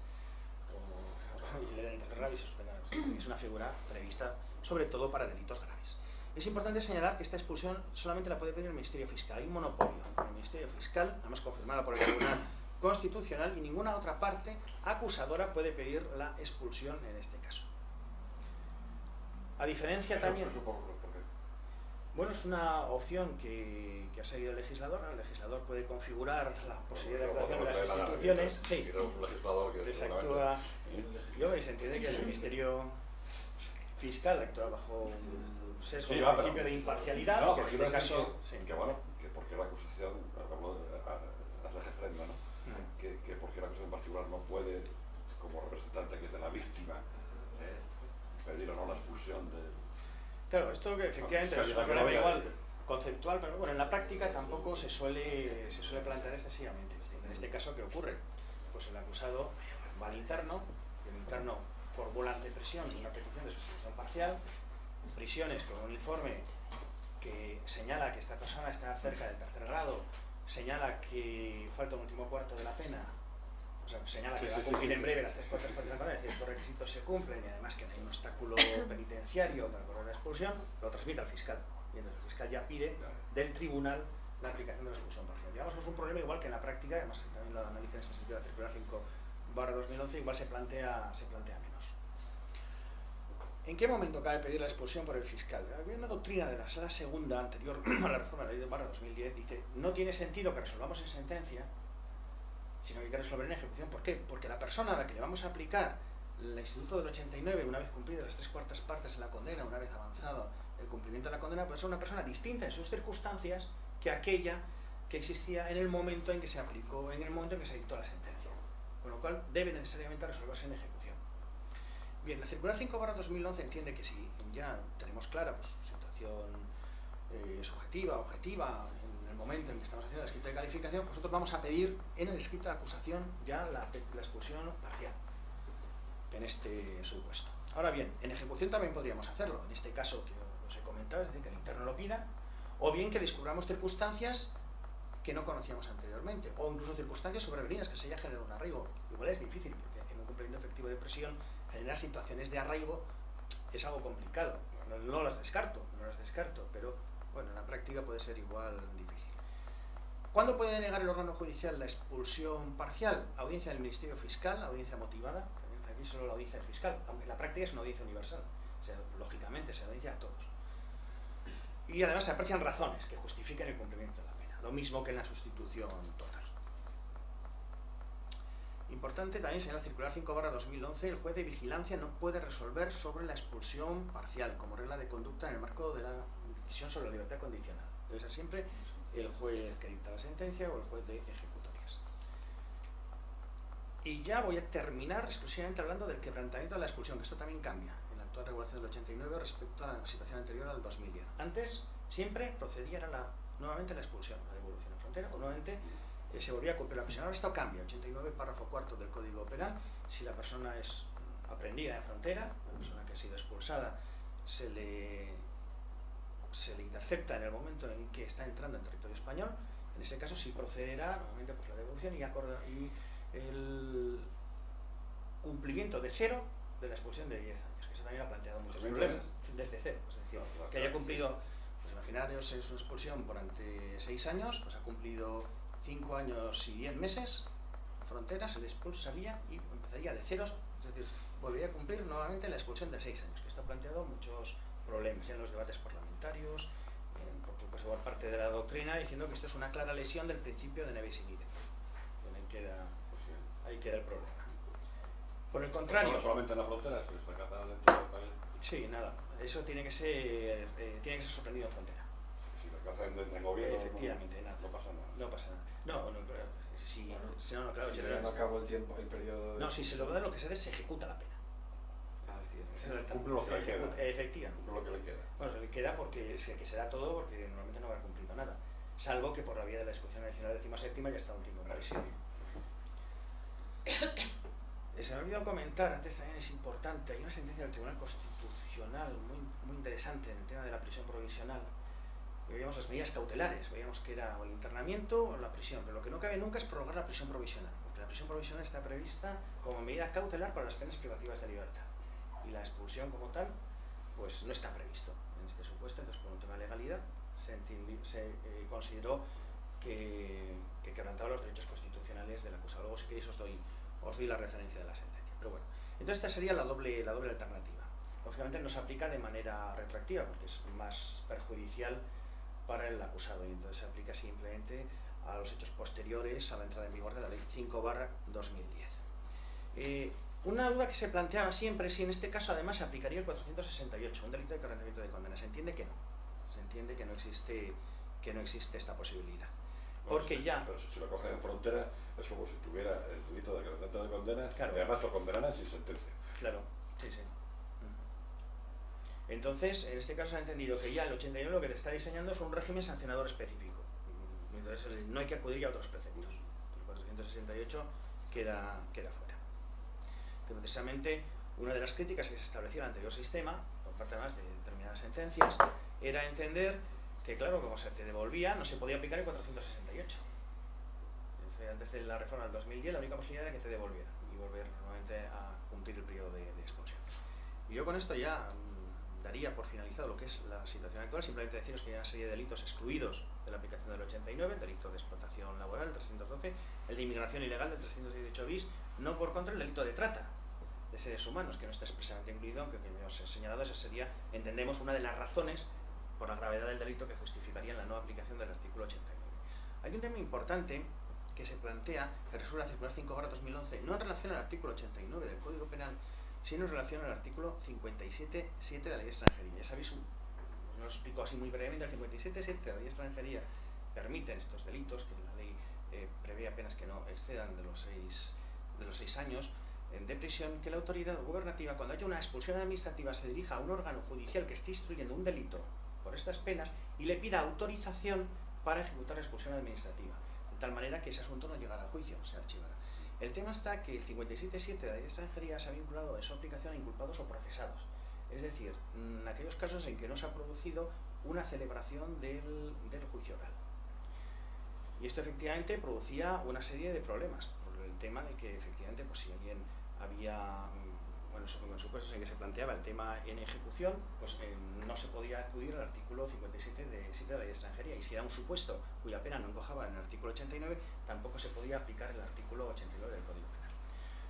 y le den tercer grado y se suspenda. Es una figura prevista sobre todo para delitos graves. Es importante señalar que esta expulsión solamente la puede pedir el Ministerio Fiscal. Hay un monopolio entre el Ministerio Fiscal, además confirmada por el Tribunal Constitucional, y ninguna otra parte acusadora puede pedir la expulsión en este caso. A diferencia también... ¿Por qué? Bueno, es una opción que ha seguido el legislador. El legislador puede configurar la posibilidad de actuación de las instituciones. Sí, desactúa. Y se entiende que el Ministerio Fiscal actúa bajo un sesgo, un principio de imparcialidad. No, que en este caso... que bueno, que porque la acusación, haz la referenda, ¿no? Que porque la acusación particular no puede, como representante que es de la víctima, pedir o no la expulsión de... Claro, esto que efectivamente es un problema igual conceptual, pero bueno, en la práctica tampoco se suele plantear excesivamente. En este caso, ¿qué ocurre? Pues el acusado va al interno, y el interno formula ante prisión una petición de suspensión parcial, prisiones con un informe que señala que esta persona está cerca del tercer grado, señala que falta un último cuarto de la pena, o sea, señala que va a cumplir en breve las 3/4 partes de la condena, es decir, estos requisitos se cumplen y además que no hay un obstáculo penitenciario para correr la expulsión, lo transmite al fiscal. Y entonces el fiscal ya pide del tribunal la aplicación de la expulsión parcial. Digamos que es un problema igual que en la práctica, además también lo analiza en ese sentido la circular 5/2011, igual se plantea menos. ¿En qué momento cabe pedir la expulsión por el fiscal? Había una doctrina de la Sala Segunda anterior a la reforma de la ley de /2010, dice, no tiene sentido que resolvamos en sentencia, sino que hay que resolver en ejecución. ¿Por qué? Porque la persona a la que le vamos a aplicar el instituto del 89, una vez cumplidas las 3/4 partes de la condena, una vez avanzado el cumplimiento de la condena, puede ser una persona distinta en sus circunstancias que aquella que existía en el momento en que se aplicó, en el momento en que se dictó la sentencia. Con lo cual debe necesariamente resolverse en ejecución. Bien, la circular 5/2011 entiende que si ya tenemos clara pues, su situación subjetiva, objetiva, en el momento en que estamos haciendo el escrito de calificación, nosotros vamos a pedir en el escrito de acusación ya la expulsión parcial, en este supuesto. Ahora bien, en ejecución también podríamos hacerlo, en este caso que os he comentado, es decir, que el interno lo pida, o bien que descubramos circunstancias que no conocíamos anteriormente, o incluso circunstancias sobrevenidas que se haya generado un arraigo. Igual es difícil, porque en un cumplimiento efectivo de prisión generar situaciones de arraigo es algo complicado. No las descarto, pero bueno, en la práctica puede ser igual difícil. ¿Cuándo puede denegar el órgano judicial la expulsión parcial? Audiencia del Ministerio Fiscal, audiencia motivada, aquí solo la audiencia del fiscal, aunque en la práctica es una audiencia universal, o sea, lógicamente se audiencia a todos. Y además se aprecian razones que justifiquen el cumplimiento de la pena, lo mismo que en la sustitución total. Importante también señala la circular 5/2011, el juez de vigilancia no puede resolver sobre la expulsión parcial como regla de conducta en el marco de la decisión sobre la libertad condicional. Debe ser siempre el juez que dicta la sentencia o el juez de ejecutorias. Y ya voy a terminar exclusivamente hablando del quebrantamiento de la expulsión, que esto también cambia en la actual regulación del 89 respecto a la situación anterior al 2010. Antes siempre procedía nuevamente la expulsión, la devolución a frontera, o nuevamente se volvía a cumplir la prisión. Ahora esto cambia, 89 párrafo 4 del Código Penal, si la persona es aprehendida en frontera, la persona que ha sido expulsada se le intercepta en el momento en que está entrando en territorio español, en ese caso sí procederá nuevamente pues, la devolución y el cumplimiento de cero de la expulsión de 10 años, que eso también ha planteado muchos problemas, desde cero, es decir, que haya cumplido, pues imaginaros es una expulsión por ante 6 años, pues ha cumplido 5 años y 10 meses, frontera, se le expulsaría y empezaría de ceros, es decir, volvería a cumplir nuevamente la expulsión de 6 años, que esto ha planteado muchos problemas ya en los debates parlamentarios, por supuesto por parte de la doctrina, diciendo que esto es una clara lesión del principio de nevis in idem. Ahí queda el problema. Por el contrario... No solamente en la frontera, es que está cazada dentro del país. Sí, nada, eso tiene que ser sorprendido en frontera. Si la cazan en gobierno, efectivamente, nada. No pasa nada. No pasa nada. No, claro, si no acabó el tiempo, el periodo... No, si se lo da lo que se dé, se ejecuta la pena. Cumple lo que le queda. Efectivamente. Cumple lo que le queda. Bueno, se le queda porque es que se da todo porque normalmente no habrá cumplido nada. Salvo que por la vía de la disposición adicional 17ª ya está un tiempo en prisión. Se me ha olvidado comentar, antes también es importante, hay una sentencia del Tribunal Constitucional muy interesante en el tema de la prisión provisional. Veíamos las medidas cautelares, veíamos que era o el internamiento o la prisión, pero lo que no cabe nunca es prorrogar la prisión provisional, porque la prisión provisional está prevista como medida cautelar para las penas privativas de libertad. Y la expulsión como tal pues no está previsto en este supuesto. Entonces, por un tema de legalidad, se consideró que quebrantaba los derechos constitucionales del acusado. Luego, si queréis, os doy la referencia de la sentencia. Pero bueno, entonces esta sería la doble alternativa. Lógicamente no se aplica de manera retroactiva porque es más perjudicial para el acusado, y entonces se aplica simplemente a los hechos posteriores a la entrada en vigor de la Ley 5/2010. Una duda que se planteaba siempre es si en este caso además se aplicaría el 468, un delito de quebrantamiento de condena. Se entiende que no. Se entiende que no existe esta posibilidad. Porque ya... Pero si lo cogen en frontera es como si tuviera el delito de quebrantamiento de condena, claro, y además lo condenarán sin sentencia. Claro, sí. Entonces, en este caso se ha entendido que ya el 89 lo que te está diseñando es un régimen sancionador específico. Entonces no hay que acudir a otros preceptos. El 468 queda fuera. Pero precisamente una de las críticas que se establecía en el anterior sistema, por parte además de determinadas sentencias, era entender que, claro, como se te devolvía, no se podía aplicar el 468. Antes de la reforma del 2010, la única posibilidad era que te devolvieran y volver nuevamente a cumplir el periodo de expulsión. Y yo con esto ya daría por finalizado lo que es la situación actual. Simplemente deciros que hay una serie de delitos excluidos de la aplicación del 89, el delito de explotación laboral, el 312, el de inmigración ilegal, del 318 bis, no por contra el delito de trata de seres humanos, que no está expresamente incluido, aunque como os he señalado, esa sería, entendemos, una de las razones por la gravedad del delito que justificaría la no aplicación del artículo 89. Hay un tema importante que se plantea, que resuelve la circular 5/2011, no en relación al artículo 89 del Código Penal, sino en relación al artículo 57.7 de la Ley de Extranjería. Ya sabéis, os explico así muy brevemente, el 57.7 de la Ley de Extranjería permiten estos delitos, que la ley prevé apenas que no excedan de los 6 años de prisión, que la autoridad gubernativa, cuando haya una expulsión administrativa, se dirija a un órgano judicial que esté instruyendo un delito por estas penas y le pida autorización para ejecutar la expulsión administrativa, de tal manera que ese asunto no llegará a juicio, se archivará. El tema está que el 57.7 de la Ley de Extranjería se ha vinculado en su aplicación a inculpados o procesados, es decir, en aquellos casos en que no se ha producido una celebración del juicio oral. Y esto efectivamente producía una serie de problemas, por el tema de que efectivamente, pues si alguien había, bueno, en supuestos en que se planteaba el tema en ejecución, pues no se podía acudir al artículo 57 de la Ley de Extranjería, y si era un supuesto cuya pena no encajaba en el artículo 89, tampoco se podía aplicar el artículo 89 del Código Penal.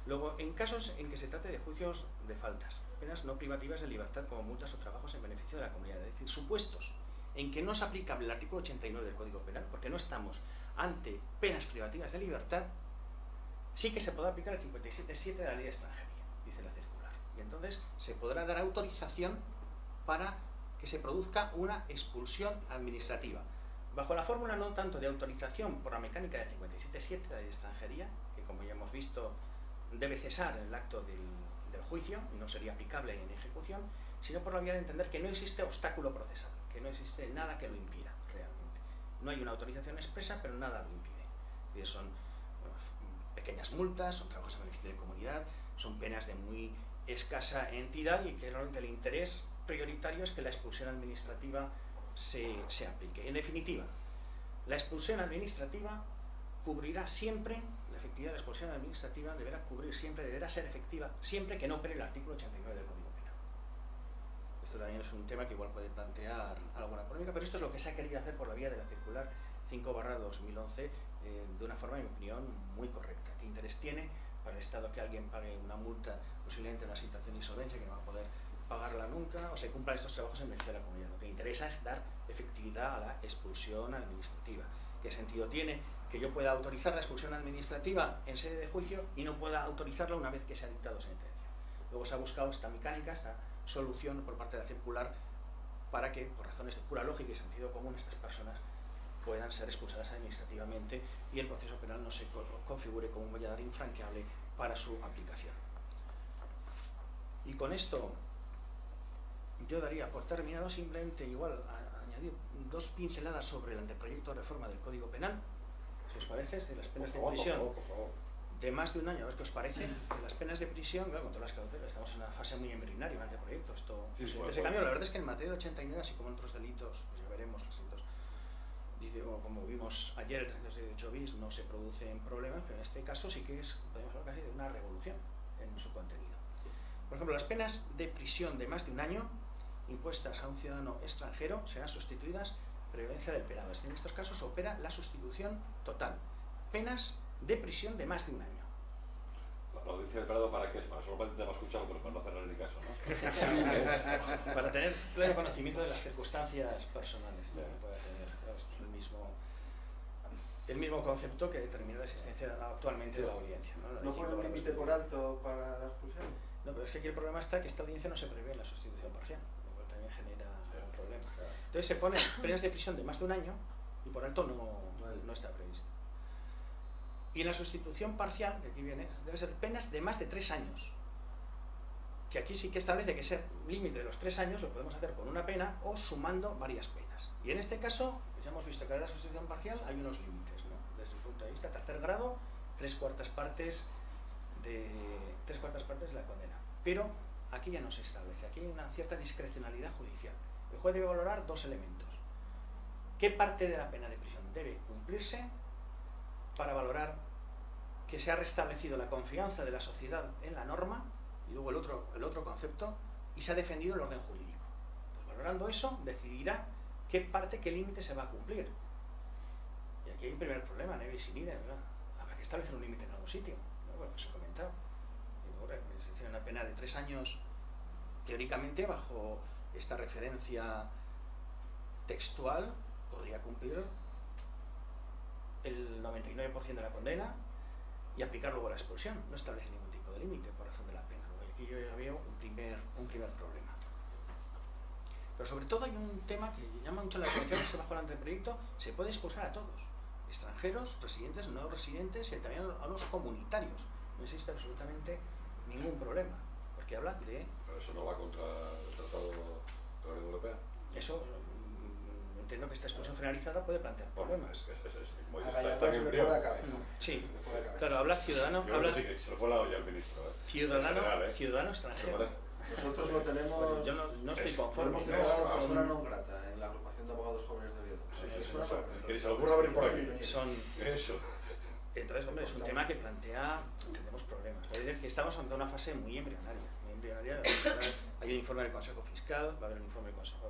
Luego, en casos en que se trate de juicios de faltas, penas no privativas de libertad como multas o trabajos en beneficio de la comunidad, es decir, supuestos en que no es aplicable el artículo 89 del Código Penal, porque no estamos ante penas privativas de libertad, sí que se podrá aplicar el 57.7 de la Ley de Extranjería, dice la circular. Y entonces se podrá dar autorización para que se produzca una expulsión administrativa, bajo la fórmula no tanto de autorización por la mecánica del 57.7 de la Ley de Extranjería, que como ya hemos visto debe cesar en el acto del juicio y no sería aplicable en ejecución, sino por la vía de entender que no existe obstáculo procesal, que no existe nada que lo impida realmente. No hay una autorización expresa, pero nada lo impide. Y son pequeñas multas, son trabajos en beneficio de comunidad, son penas de muy escasa entidad, y que realmente el interés prioritario es que la expulsión administrativa se aplique. En definitiva, la expulsión administrativa cubrirá siempre, la efectividad de la expulsión administrativa deberá ser efectiva siempre que no opere el artículo 89 del Código Penal. Esto también es un tema que igual puede plantear alguna polémica, pero esto es lo que se ha querido hacer por la vía de la circular 5/2011 de una forma, en mi opinión, muy correcta. ¿Qué interés tiene para el Estado que alguien pague una multa posiblemente en una situación de insolvencia que no va a poder pagarla nunca, o se cumplan estos trabajos en beneficio de la comunidad? Lo que interesa es dar efectividad a la expulsión administrativa. ¿Qué sentido tiene que yo pueda autorizar la expulsión administrativa en sede de juicio y no pueda autorizarla una vez que se ha dictado sentencia? Luego se ha buscado esta mecánica, esta solución por parte de la circular, para que, por razones de pura lógica y sentido común, estas personas puedan ser expulsadas administrativamente y el proceso penal no se configure como un valladar infranqueable para su aplicación. Y con esto yo daría por terminado, simplemente igual añadir 2 pinceladas sobre el anteproyecto de reforma del Código Penal, si os parece, de las penas de prisión por favor. de más de un año, a ver qué os parece, de las penas de prisión, claro, con todas las cautelas, estamos en una fase muy embrionaria, un anteproyecto, esto se cambia. La verdad es que en materia de 89, así como en otros delitos, pues ya veremos los delitos, como vimos ayer, el 318 bis, no se producen problemas, pero en este caso sí que es, podemos hablar casi de una revolución en su contenido. Por ejemplo, las penas de prisión de más de un año impuestas a un ciudadano extranjero serán sustituidas prevalencia del penado. Es decir, en estos casos opera la sustitución total. Penas de prisión de más de un año. La audiencia del penado, ¿para qué es? Para solamente te va a escuchar, pero para no hacerle ni caso, ¿no? Para tener pleno conocimiento de las circunstancias personales que pueda tener. Claro, esto es el mismo concepto que determina la existencia actualmente de la audiencia. ¿No pone un límite por alto para la expulsión? No, pero es que aquí el problema está que esta audiencia no se prevé en la sustitución parcial, lo cual también genera un problema. Entonces se ponen penas de prisión de más de un año y por alto no está previsto. Y en la sustitución parcial, que aquí viene, debe ser penas de más de 3 años. Que aquí sí que establece que ese límite de los 3 años lo podemos hacer con una pena o sumando varias penas. Y en este caso, pues ya hemos visto que en la sustitución parcial hay unos límites, ¿no? Desde el punto de vista tercer grado, 3/4 partes de la condena. Pero aquí ya no se establece, aquí hay una cierta discrecionalidad judicial. El juez debe valorar 2 elementos. ¿Qué parte de la pena de prisión debe cumplirse para valorar que se ha restablecido la confianza de la sociedad en la norma? Y luego el otro concepto, y se ha defendido el orden jurídico. Pues valorando eso, decidirá qué parte, qué límite se va a cumplir. Y aquí hay un primer problema, no bis in idem, ¿verdad? Habrá que establecer un límite en algún sitio, ¿no? Bueno, os he comentado. Es decir, una pena de 3 años, teóricamente, bajo esta referencia textual, podría cumplir el 99% de la condena y aplicar luego la expulsión. No establece ningún tipo de límite por razón de la pena. Aquí yo ya veo un primer problema. Pero sobre todo hay un tema que llama mucho la atención, que se bajo el anteproyecto, se puede expulsar a todos, extranjeros, residentes, no residentes y también a los comunitarios. No existe absolutamente ningún problema, porque habla de... Pero eso no va contra el Tratado de la Unión Europea. Eso, entiendo que esta expulsión generalizada puede plantear problemas. Sí, claro, habla ciudadano... Yo creo que sí, que se lo fue la olla al ministro. Ciudadano extranjero. Nosotros lo tenemos... Bueno, yo no estoy conforme. Lo hemos declarado persona non grata en la agrupación de abogados jóvenes de Oviedo. Que se lo ocurra abrir por aquí. Eso. Entonces, hombre, es un tema que tenemos problemas. Es decir, que estamos ante una fase muy embrionaria. Hay un informe del Consejo Fiscal, va a haber un informe del Consejo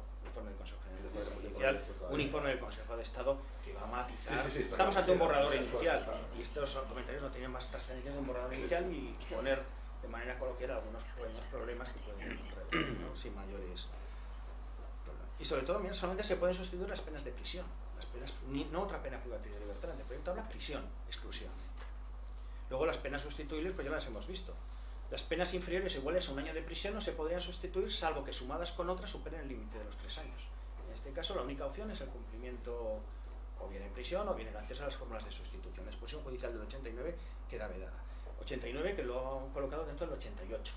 General del Poder Judicial, un informe del Consejo de Estado que va a matizar. Estamos ante un borrador inicial y estos comentarios no tienen más trascendencia de un borrador inicial y poner de manera coloquial algunos problemas que pueden resolver, ¿no? Sin mayores problemas. Y sobre todo, mira, solamente se pueden sustituir las penas de prisión. No otra pena privativa de libertad, el proyecto habla prisión exclusivamente. Luego las penas sustituibles pues ya las hemos visto. Las penas inferiores o iguales a un año de prisión no se podrían sustituir salvo que sumadas con otras superen el límite de los 3 años. En este caso la única opción es el cumplimiento o bien en prisión o bien el acceso a las fórmulas de sustitución. La expulsión judicial del 89 queda vedada. 89 que lo han colocado dentro del 88,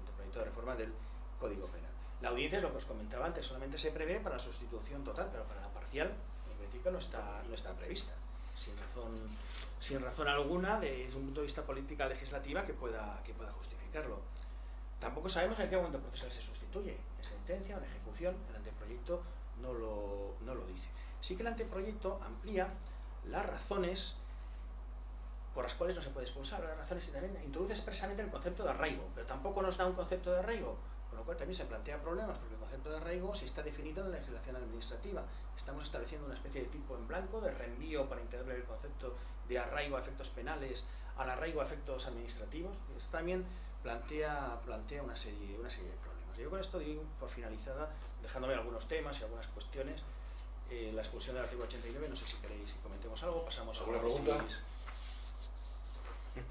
el proyecto de reforma del Código Penal. La audiencia es lo que os comentaba antes, solamente se prevé para la sustitución total, pero para la parcial no está prevista, sin razón alguna desde un punto de vista política legislativa que pueda justificarlo. Tampoco sabemos en qué momento procesal se sustituye, en sentencia o en ejecución. El anteproyecto no lo dice. Sí que el anteproyecto amplía las razones por las cuales no se puede expulsar, las razones, y también introduce expresamente el concepto de arraigo, pero tampoco nos da un concepto de arraigo, con lo cual también se plantean problemas, porque el concepto de arraigo sí está definido en la legislación administrativa. Estamos estableciendo una especie de tipo en blanco de reenvío para integrar el concepto de arraigo a efectos penales al arraigo a efectos administrativos. Y esto también plantea una serie de problemas. Yo con esto digo por finalizada, dejándome algunos temas y algunas cuestiones, la expulsión del artículo 89, no sé si queréis que comentemos algo, pasamos a ¿alguna pregunta?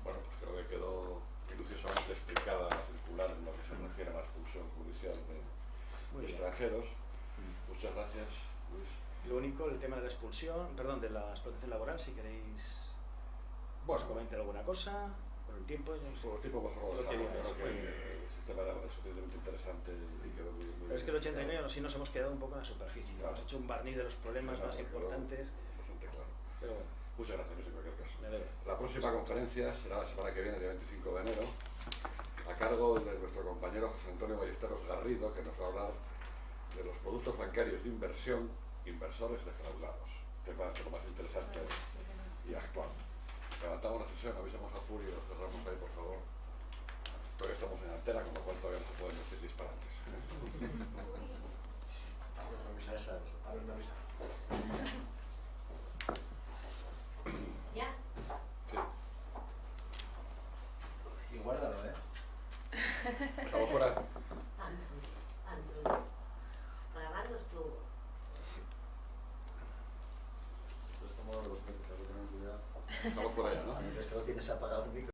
Bueno, pues creo que quedó minuciosamente explicada la circular en lo que se refiere a la expulsión judicial de extranjeros. Muchas gracias, Luis. Lo único, el tema de la expulsión, perdón, de la explotación laboral, si queréis os comente alguna cosa, por el tiempo. Por el tiempo mejor lo dejamos, creo que el tema era suficientemente interesante y quedó muy bien. Es que el 89 sí nos hemos quedado un poco en la superficie, claro. Hemos hecho un barniz de los problemas más importantes. Bastante claro. Pero bueno. Muchas gracias, en cualquier caso. La próxima conferencia será la semana que viene, el día 25 de enero, a cargo de nuestro compañero José Antonio Ballesteros Garrido, que nos va a hablar de los productos bancarios de inversión, inversores defraudados, que va a ser lo más interesante y actual. Levantamos la sesión, avisamos a Julio, cerramos ahí, por favor. Todavía estamos en antena, con lo cual todavía no se pueden decir disparates. misa esa. A ver, una misa. ¿Ya? Sí. Y guárdalo, ¿eh? Estamos fuera. Antonio. Grabando estuvo. Esto es como los peces, hay que tener cuidado. Estamos fuera ya, ¿no? Es que no tienes apagado el micro.